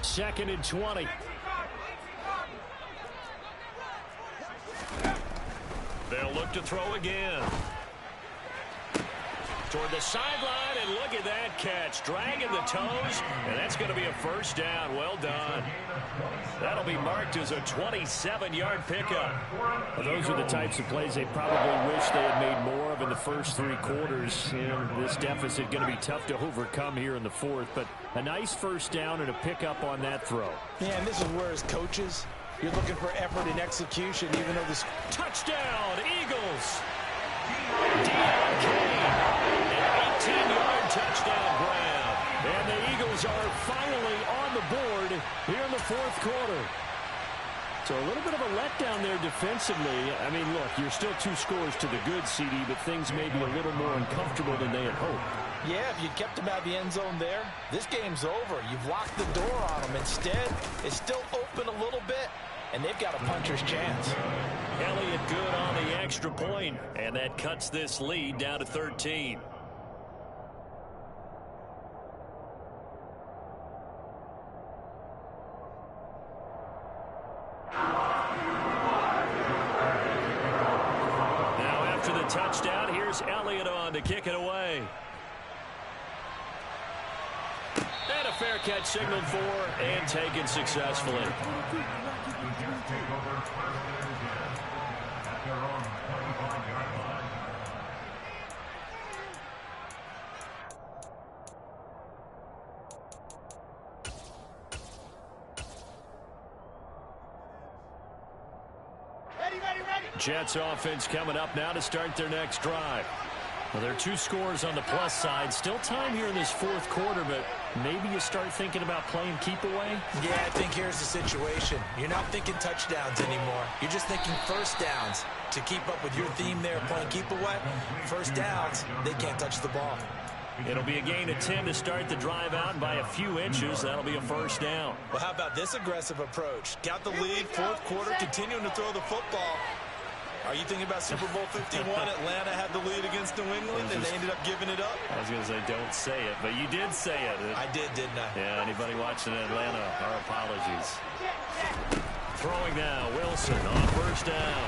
Second and 20. They'll look to throw again. Toward the sideline, and look at that catch. Dragging the toes, and that's going to be a first down. Well done. That'll be marked as a 27-yard pickup. Well, those are the types of plays they probably wish they had made more of in the first 3 quarters. And this deficit going to be tough to overcome here in the 4th. But a nice first down and a pickup on that throw. Yeah, and this is where as coaches, you're looking for effort and execution, even though this... Touchdown, Eagles! Deon Cain, an 18-yard touchdown grab. And the Eagles are finally on the board here in the 4th quarter. So a little bit of a letdown there defensively. I mean, look, you're still 2 scores to the good, CD, but things may be a little more uncomfortable than they had hoped. Yeah, if you kept them out of the end zone there, this game's over. You've locked the door on them. Instead, it's still open a little bit, and they've got a puncher's chance. Elliott good on the extra point, and that cuts this lead down to 13. Now after the touchdown, here's Elliott on to kick it away. And a fair catch signaled for and taken successfully. Jets offense coming up now to start their next drive. Well, there are 2 scores on the plus side. Still time here in this 4th quarter, but maybe you start thinking about playing keep away? Yeah, I think here's the situation. You're not thinking touchdowns anymore. You're just thinking first downs. To keep up with your theme there, playing keep away, first downs, they can't touch the ball. It'll be a gain of 10 to start the drive out by a few inches. That'll be a first down. Well, how about this aggressive approach? Got the lead, 4th quarter, continuing to throw the football. Are you thinking about Super Bowl 51? Atlanta had the lead against New England, and they ended up giving it up? I was going to say, don't say it, but you did say it. I did, didn't I? Yeah, anybody watching Atlanta, our apologies. Throwing now, Wilson on first down.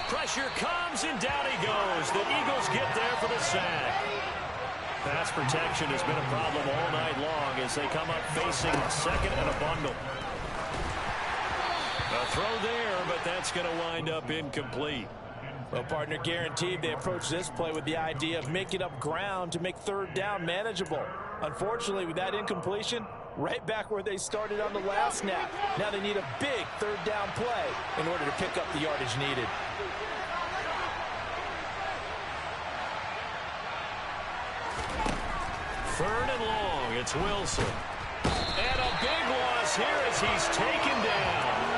Pressure comes, and down he goes. The Eagles get there for the sack. Pass protection has been a problem all night long as they come up facing second and a bundle. A throw there, but that's going to wind up incomplete. Well, partner, guaranteed they approach this play with the idea of making up ground to make 3rd down manageable. Unfortunately, with that incompletion, right back where they started on the last snap. Now they need a big 3rd down play in order to pick up the yardage needed. Third and long, it's Wilson. And a big loss here as he's taken down.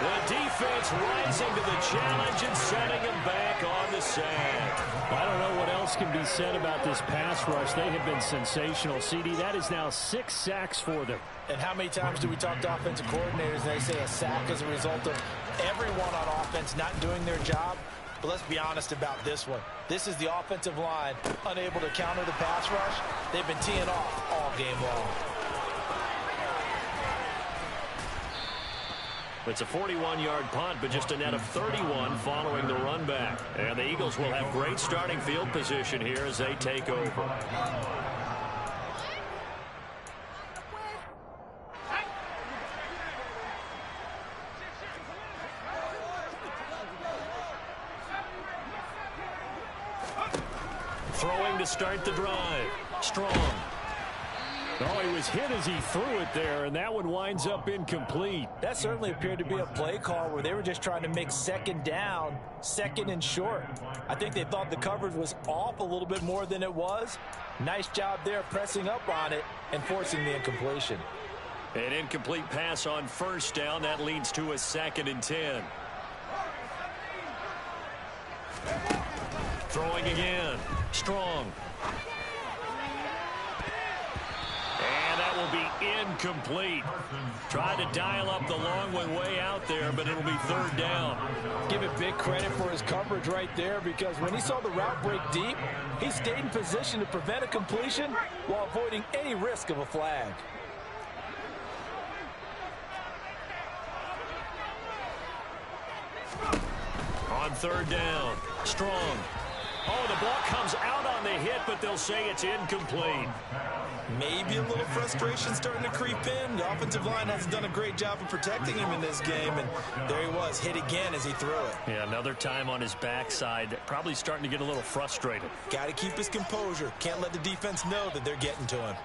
The defense rising to the challenge and setting him back on the sack. I don't know what else can be said about this pass rush. They have been sensational. CD, that is now 6 sacks for them. And how many times do we talk to offensive coordinators and they say a sack as a result of everyone on offense not doing their job? But let's be honest about this one. This is the offensive line unable to counter the pass rush. They've been teeing off all game long. It's a 41-yard punt, but just a net of 31 following the run back. And the Eagles will have great starting field position here as they take over. Throwing to start the drive. Strong. Oh, he was hit as he threw it there, and that one winds up incomplete. That certainly appeared to be a play call where they were just trying to make second down, second and short. I think they thought the coverage was off a little bit more than it was. Nice job there pressing up on it and forcing the incompletion. An incomplete pass on first down. That leads to a 2nd and 10. Throwing again. Strong. And that will be incomplete. Tried to dial up the long one way out there, but it'll be 3rd down. Give it big credit for his coverage right there, because when he saw the route break deep, he stayed in position to prevent a completion while avoiding any risk of a flag. On 3rd down. Strong. Oh, the ball comes out on the hit, but they'll say it's incomplete. Maybe a little frustration starting to creep in. The offensive line hasn't done a great job of protecting him in this game, and there he was, hit again as he threw it. Yeah, another time on his backside. Probably starting to get a little frustrated. Got to keep his composure. Can't let the defense know that they're getting to him.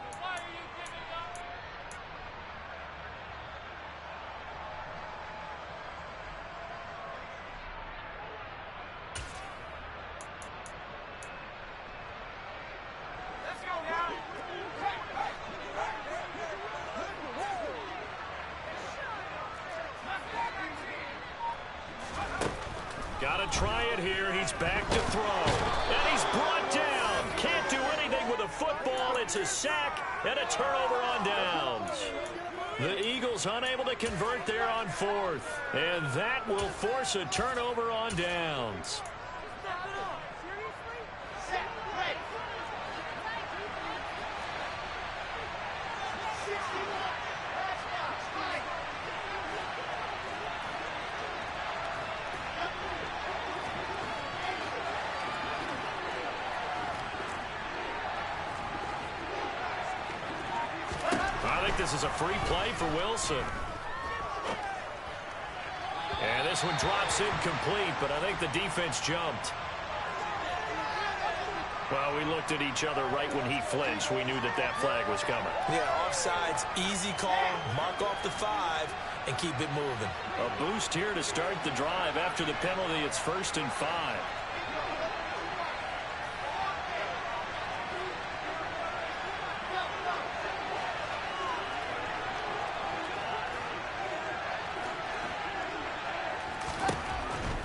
Got to try it here. He's back to throw. And he's brought down. Can't do anything with a football. It's a sack and a turnover on downs. The Eagles unable to convert there on 4th. And that will force a turnover on downs. This is a free play for Wilson. And this one drops incomplete, but I think the defense jumped. Well, we looked at each other right when he flinched. We knew that that flag was coming. Yeah, offsides, easy call, mark off the 5, and keep it moving. A boost here to start the drive. After the penalty, it's 1st and 5.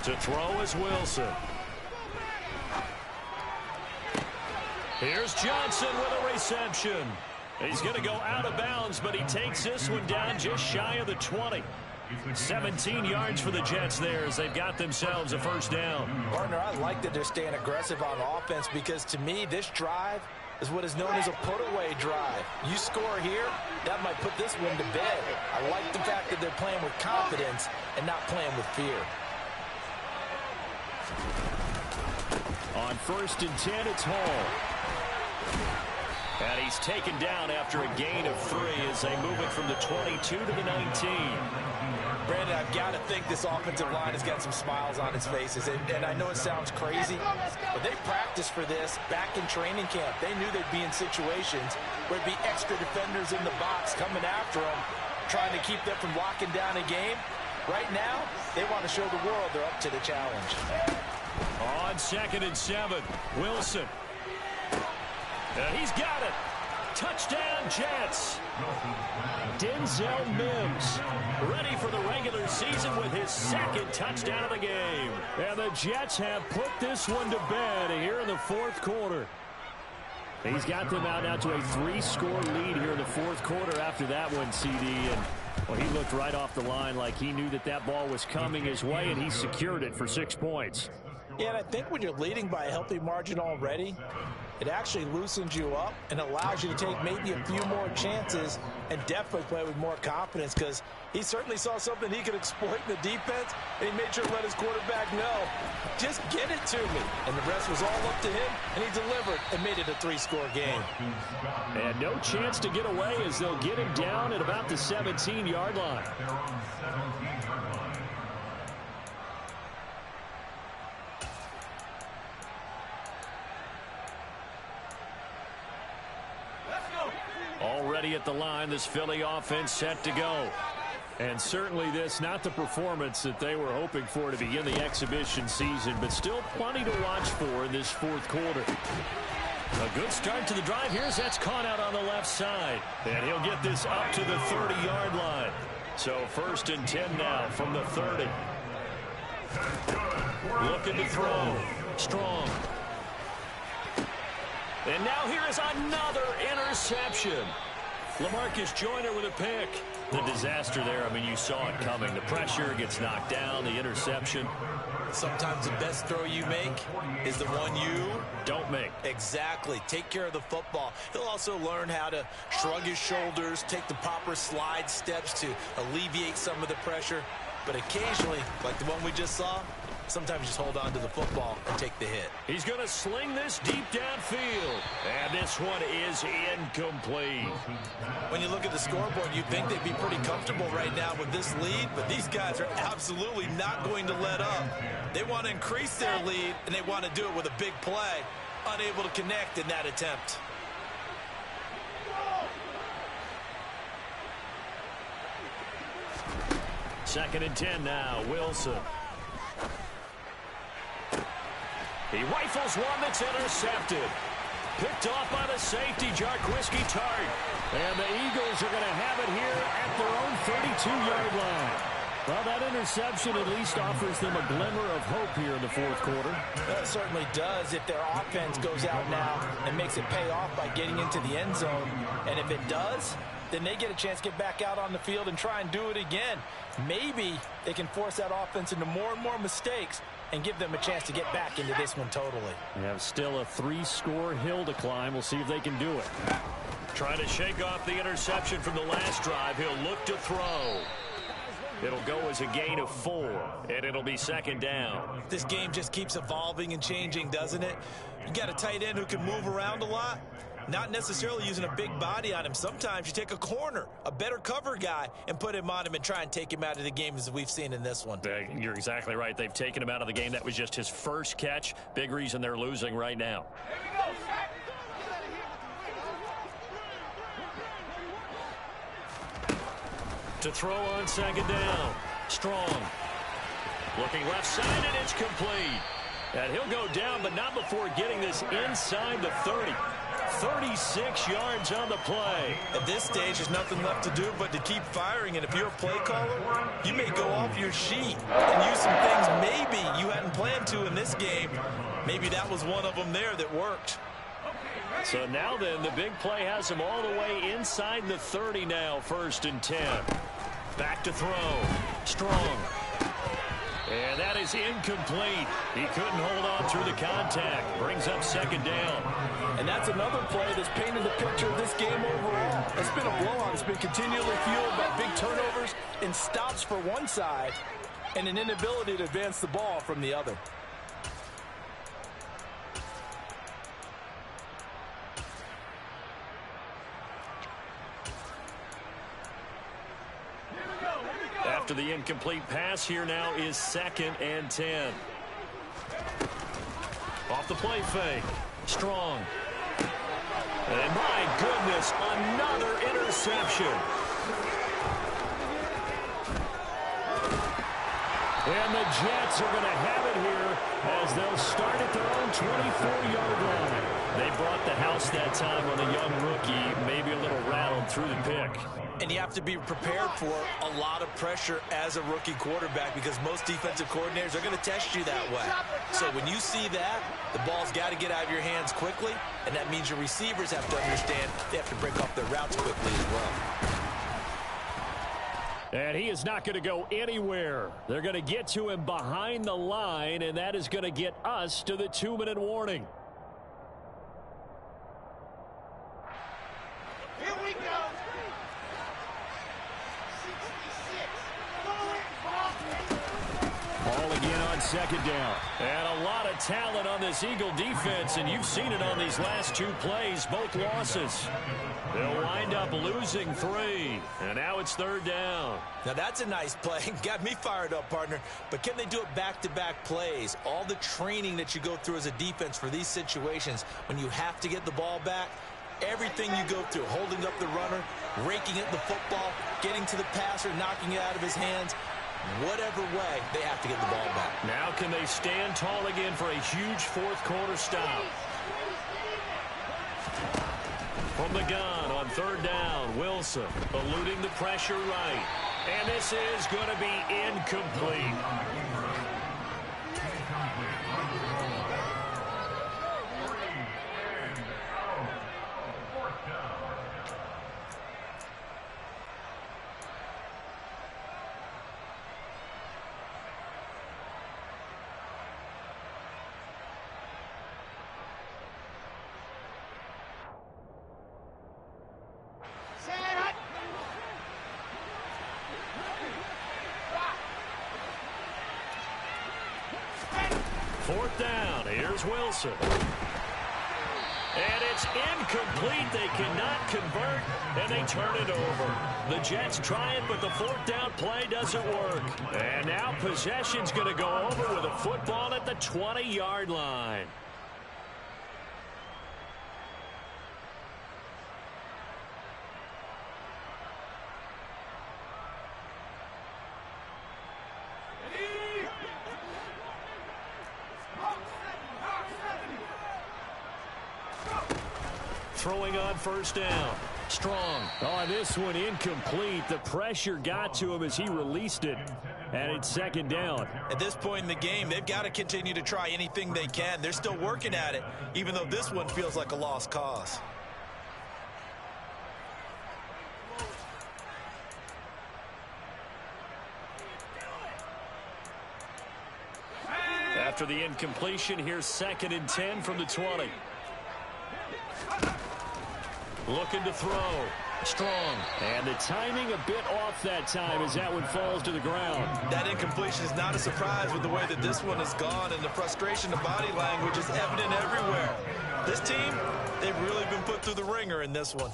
To throw is Wilson. Here's Johnson with a reception. He's going to go out of bounds, but he takes this one down just shy of the 20. 17 yards for the Jets there as they've got themselves a 1st down. Partner, I like that they're staying aggressive on offense, because to me, this drive is what is known as a put-away drive. You score here, that might put this one to bed. I like the fact that they're playing with confidence and not playing with fear. On 1st and 10, it's Hall. And he's taken down after a gain of 3 as they move it from the 22 to the 19. Brandon, I've got to think this offensive line has got some smiles on its faces. And I know it sounds crazy, but they practiced for this back in training camp. They knew they'd be in situations where there'd be extra defenders in the box coming after them, trying to keep them from locking down a game. Right now, they want to show the world they're up to the challenge. On 2nd and 7, Wilson. And he's got it. Touchdown, Jets. Denzel Mims ready for the regular season with his second touchdown of the game. And the Jets have put this one to bed here in the fourth quarter. He's got them out now to a 3-score lead here in the fourth quarter after that one, CD. And well, he looked right off the line like he knew that that ball was coming his way, and he secured it for 6 points. Yeah, and I think when you're leading by a healthy margin already, it actually loosens you up and allows you to take maybe a few more chances and definitely play with more confidence, because he certainly saw something he could exploit in the defense, and he made sure to let his quarterback know, just get it to me. And the rest was all up to him, and he delivered and made it a 3-score game. And no chance to get away as they'll get him down at about the 17-yard line. Already at the line, this Philly offense set to go. And certainly this, not the performance that they were hoping for to begin the exhibition season, but still plenty to watch for in this fourth quarter. A good start to the drive. Here's that's caught out on the left side. And he'll get this up to the 30-yard line. So 1st and 10 now from the 30. Looking to throw. Strong. And now here is another interception. LaMarcus Joyner with a pick. The disaster there, I mean, you saw it coming. The pressure gets knocked down, the interception. Sometimes the best throw you make is the one you don't make. Exactly. Take care of the football. He'll also learn how to shrug his shoulders, take the proper slide steps to alleviate some of the pressure. But occasionally, like the one we just saw, sometimes just hold on to the football and take the hit. He's going to sling this deep downfield. And this one is incomplete. When you look at the scoreboard, you'd think they'd be pretty comfortable right now with this lead, but these guys are absolutely not going to let up. They want to increase their lead, and they want to do it with a big play. Unable to connect in that attempt. Second and 10 now, Wilson. He rifles one that's intercepted. Picked off by the safety, Jarquiski Tart. And the Eagles are going to have it here at their own 32-yard line. Well, that interception at least offers them a glimmer of hope here in the fourth quarter. That certainly does if their offense goes out now and makes it pay off by getting into the end zone. And if it does, then they get a chance to get back out on the field and try and do it again. Maybe they can force that offense into more and more mistakes and give them a chance to get back into this one totally. They have still a 3-score hill to climb. We'll see if they can do it. Trying to shake off the interception from the last drive. He'll look to throw. It'll go as a gain of 4, and it'll be second down. This game just keeps evolving and changing, doesn't it? You got a tight end who can move around a lot. Not necessarily using a big body on him. Sometimes you take a corner, a better cover guy, and put him on him and try and take him out of the game, as we've seen in this one. You're exactly right. They've taken him out of the game. That was just his first catch. Big reason they're losing right now. To throw on second down. Strong. Looking left side, and it's complete. And he'll go down, but not before getting this inside the 30. 36 yards on the play. At this stage, there's nothing left to do but to keep firing. And if you're a play caller, you may go off your sheet and use some things maybe you hadn't planned to in this game. Maybe that was one of them there that worked. So now then, the big play has him all the way inside the 30 now, 1st and 10. Back to throw. Strong. And that is incomplete. He couldn't hold on through the contact. Brings up second down. And that's another play that's painted the picture of this game overall. It's been a blowout. It's been continually fueled by big turnovers and stops for one side and an inability to advance the ball from the other. After the incomplete pass, here now is 2nd and 10. Off the play fake. Strong. And my goodness, another interception. And the Jets are going to have it here as they'll start at their own 24-yard line. They brought the house that time on the young rookie, maybe a little rattled through the pick. And you have to be prepared for a lot of pressure as a rookie quarterback because most defensive coordinators are going to test you that way. So when you see that, the ball's got to get out of your hands quickly, and that means your receivers have to understand they have to break off their routes quickly as well. And he is not going to go anywhere. They're going to get to him behind the line, and that is going to get us to the 2-minute warning. Here we go. 66. Ball again on second down. And a lot of talent on this Eagle defense, and you've seen it on these last two plays, both losses. They'll wind up losing 3, and now it's third down. Now that's a nice play. Got me fired up, partner. But can they do it back-to-back plays? All the training that you go through as a defense for these situations, when you have to get the ball back, everything you go through, holding up the runner, raking at the football, getting to the passer, knocking it out of his hands, whatever way, they have to get the ball back. Now can they stand tall again for a huge fourth-quarter stop? From the gun on third down, Wilson eluding the pressure right. And this is going to be incomplete. Fourth down, here's Wilson. And it's incomplete. They cannot convert, and they turn it over. The Jets try it, but the fourth down play doesn't work. And now possession's going to go over with a football at the 20-yard line. Throwing on first down. Strong. On this one, incomplete. The pressure got to him as he released it. And it's second down. At this point in the game, they've got to continue to try anything they can. They're still working at it, even though this one feels like a lost cause. After the incompletion, here's 2nd and 10 from the 20. Looking to throw. Strong. And the timing a bit off that time as that one falls to the ground. That incompletion is not a surprise with the way that this one has gone, and the frustration of body language is evident everywhere. This team, they've really been put through the ringer in this one.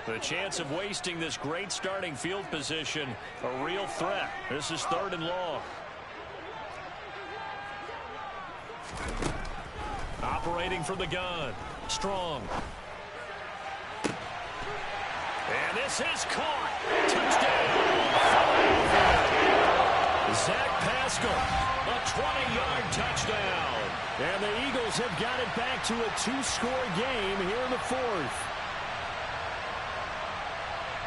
The chance of wasting this great starting field position, a real threat. This is 3rd and long. Operating from the gun. Strong. And this is caught. Touchdown. Zach Pascal, a 20-yard touchdown. And the Eagles have got it back to a 2-score game here in the 4th.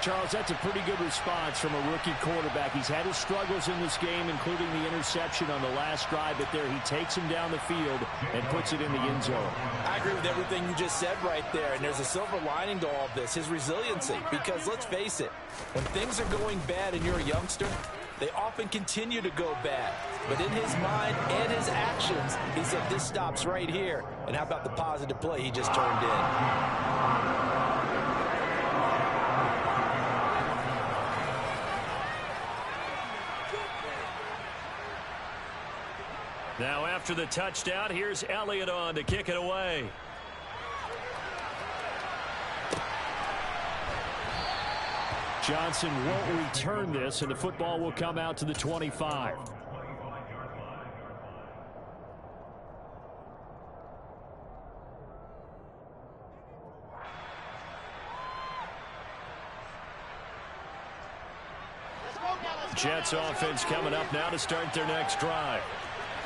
Charles, that's a pretty good response from a rookie quarterback. He's had his struggles in this game, including the interception on the last drive, but there he takes him down the field and puts it in the end zone. I agree with everything you just said right there, and there's a silver lining to all of this, his resiliency. Because let's face it, when things are going bad and you're a youngster, they often continue to go bad. But in his mind and his actions, he said, this stops right here. And how about the positive play he just turned in? Now after the touchdown, here's Elliott on to kick it away. Johnson won't return this, and the football will come out to the 25. Let's go, Jets offense coming up now to start their next drive.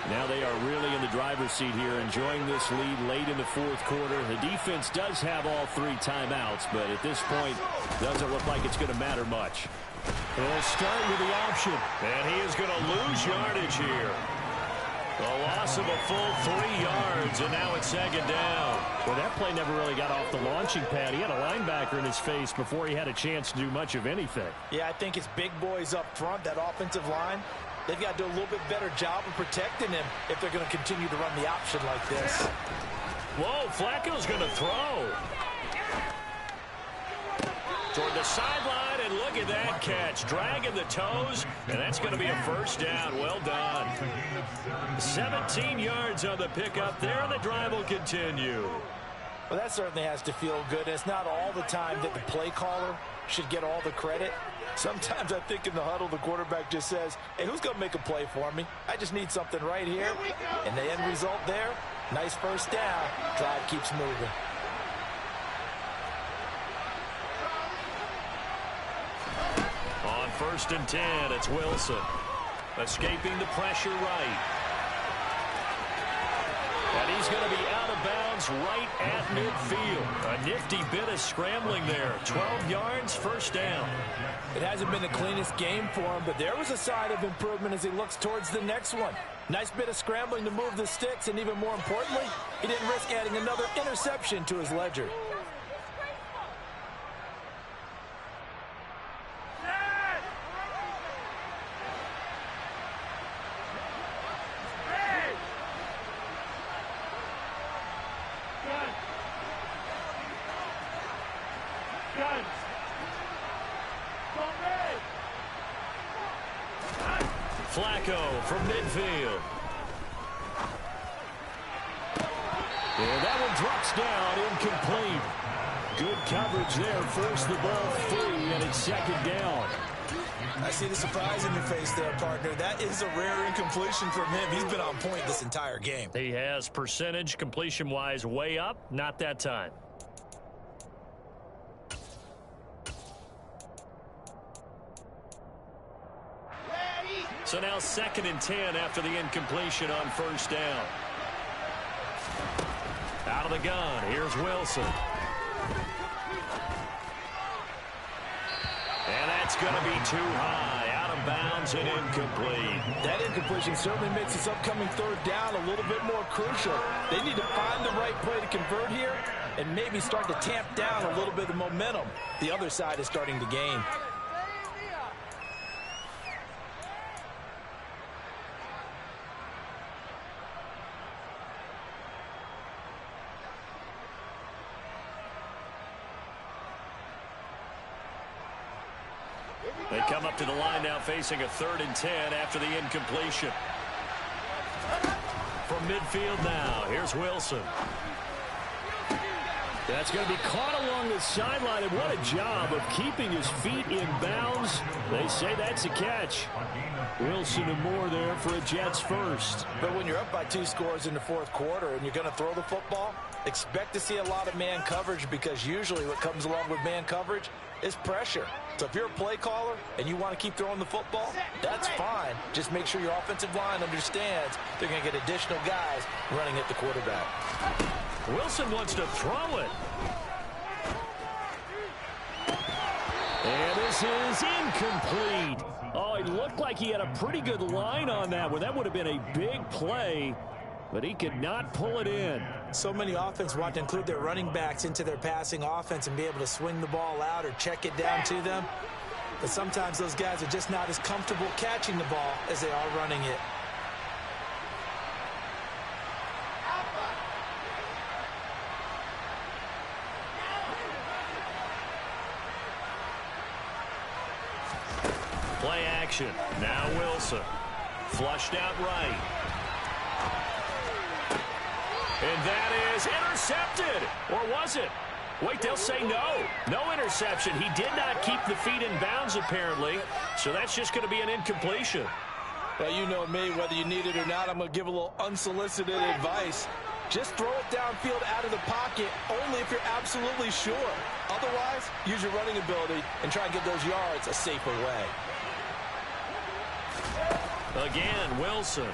Now they are really in the driver's seat here, enjoying this lead late in the fourth quarter. The defense does have all 3 timeouts, but at this point, doesn't look like it's going to matter much. They'll start with the option, and he is going to lose yardage here. A loss of a full 3 yards, and now it's second down. Well, that play never really got off the launching pad. He had a linebacker in his face before he had a chance to do much of anything. Yeah, I think it's big boys up front, that offensive line. They've got to do a little bit better job of protecting him if they're going to continue to run the option like this. Whoa, Flacco's going to throw. Toward the sideline, and look at that catch. Dragging the toes, and that's going to be a first down. Well done. 17 yards on the pickup there, and the drive will continue. Well, that certainly has to feel good. It's not all the time that the play caller should get all the credit. Sometimes I think in the huddle, the quarterback just says, hey, who's going to make a play for me? I just need something right here. And the end result there, nice first down. Drive keeps moving. On 1st and 10, it's Wilson. Escaping the pressure right. And he's going to be out of bounds right at midfield. A nifty bit of scrambling there. 12 yards, first down. It hasn't been the cleanest game for him, but there was a sign of improvement as he looks towards the next one. Nice bit of scrambling to move the sticks, and even more importantly, he didn't risk adding another interception to his ledger. Flacco from midfield. And that one drops down, incomplete. Good coverage there, forced the ball free, and it's second down. I see the surprise in your face there, partner. That is a rare incompletion from him. He's been on point this entire game. He has percentage completion-wise way up, not that time. So now 2nd and 10 after the incompletion on first down. Out of the gun, here's Wilson. And that's going to be too high, out of bounds and incomplete. That incompletion certainly makes this upcoming 3rd down a little bit more crucial. They need to find the right play to convert here and maybe start to tamp down a little bit of momentum. The other side is starting to gain. They come up to the line now facing a 3rd and 10 after the incompletion. From midfield now, here's Wilson. That's going to be caught along the sideline, and what a job of keeping his feet in bounds. They say that's a catch. Wilson and more there for a Jets first. But when you're up by 2 scores in the 4th quarter and you're going to throw the football, expect to see a lot of man coverage, because usually what comes along with man coverage is pressure. So if you're a play caller and you want to keep throwing the football, that's fine. Just make sure your offensive line understands they're going to get additional guys running at the quarterback. Wilson wants to throw it. And this is incomplete. Oh, it looked like he had a pretty good line on that one. That would have been a big play, but he could not pull it in. So many offenses want to include their running backs into their passing offense and be able to swing the ball out or check it down to them. But sometimes those guys are just not as comfortable catching the ball as they are running it. Play action. Now Wilson. Flushed out right. And that is intercepted. Or was it? Wait, they'll say no. No interception. He did not keep the feet in bounds, apparently. So that's just going to be an incompletion. Well, you know me, whether you need it or not, I'm going to give a little unsolicited advice. Just throw it downfield out of the pocket only if you're absolutely sure. Otherwise, use your running ability and try and get those yards a safer way. Again, Wilson.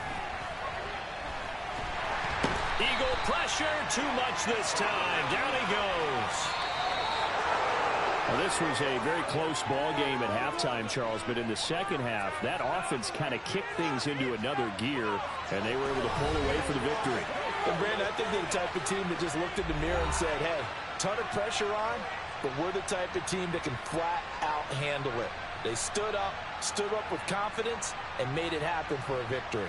Eagle pressure, too much this time. Down he goes. Well, this was a very close ball game at halftime, Charles, but in the second half, that offense kind of kicked things into another gear, and they were able to pull away for the victory. And Brandon, I think they're the type of team that just looked in the mirror and said, hey, ton of pressure on, but we're the type of team that can flat out handle it. They stood up with confidence, and made it happen for a victory.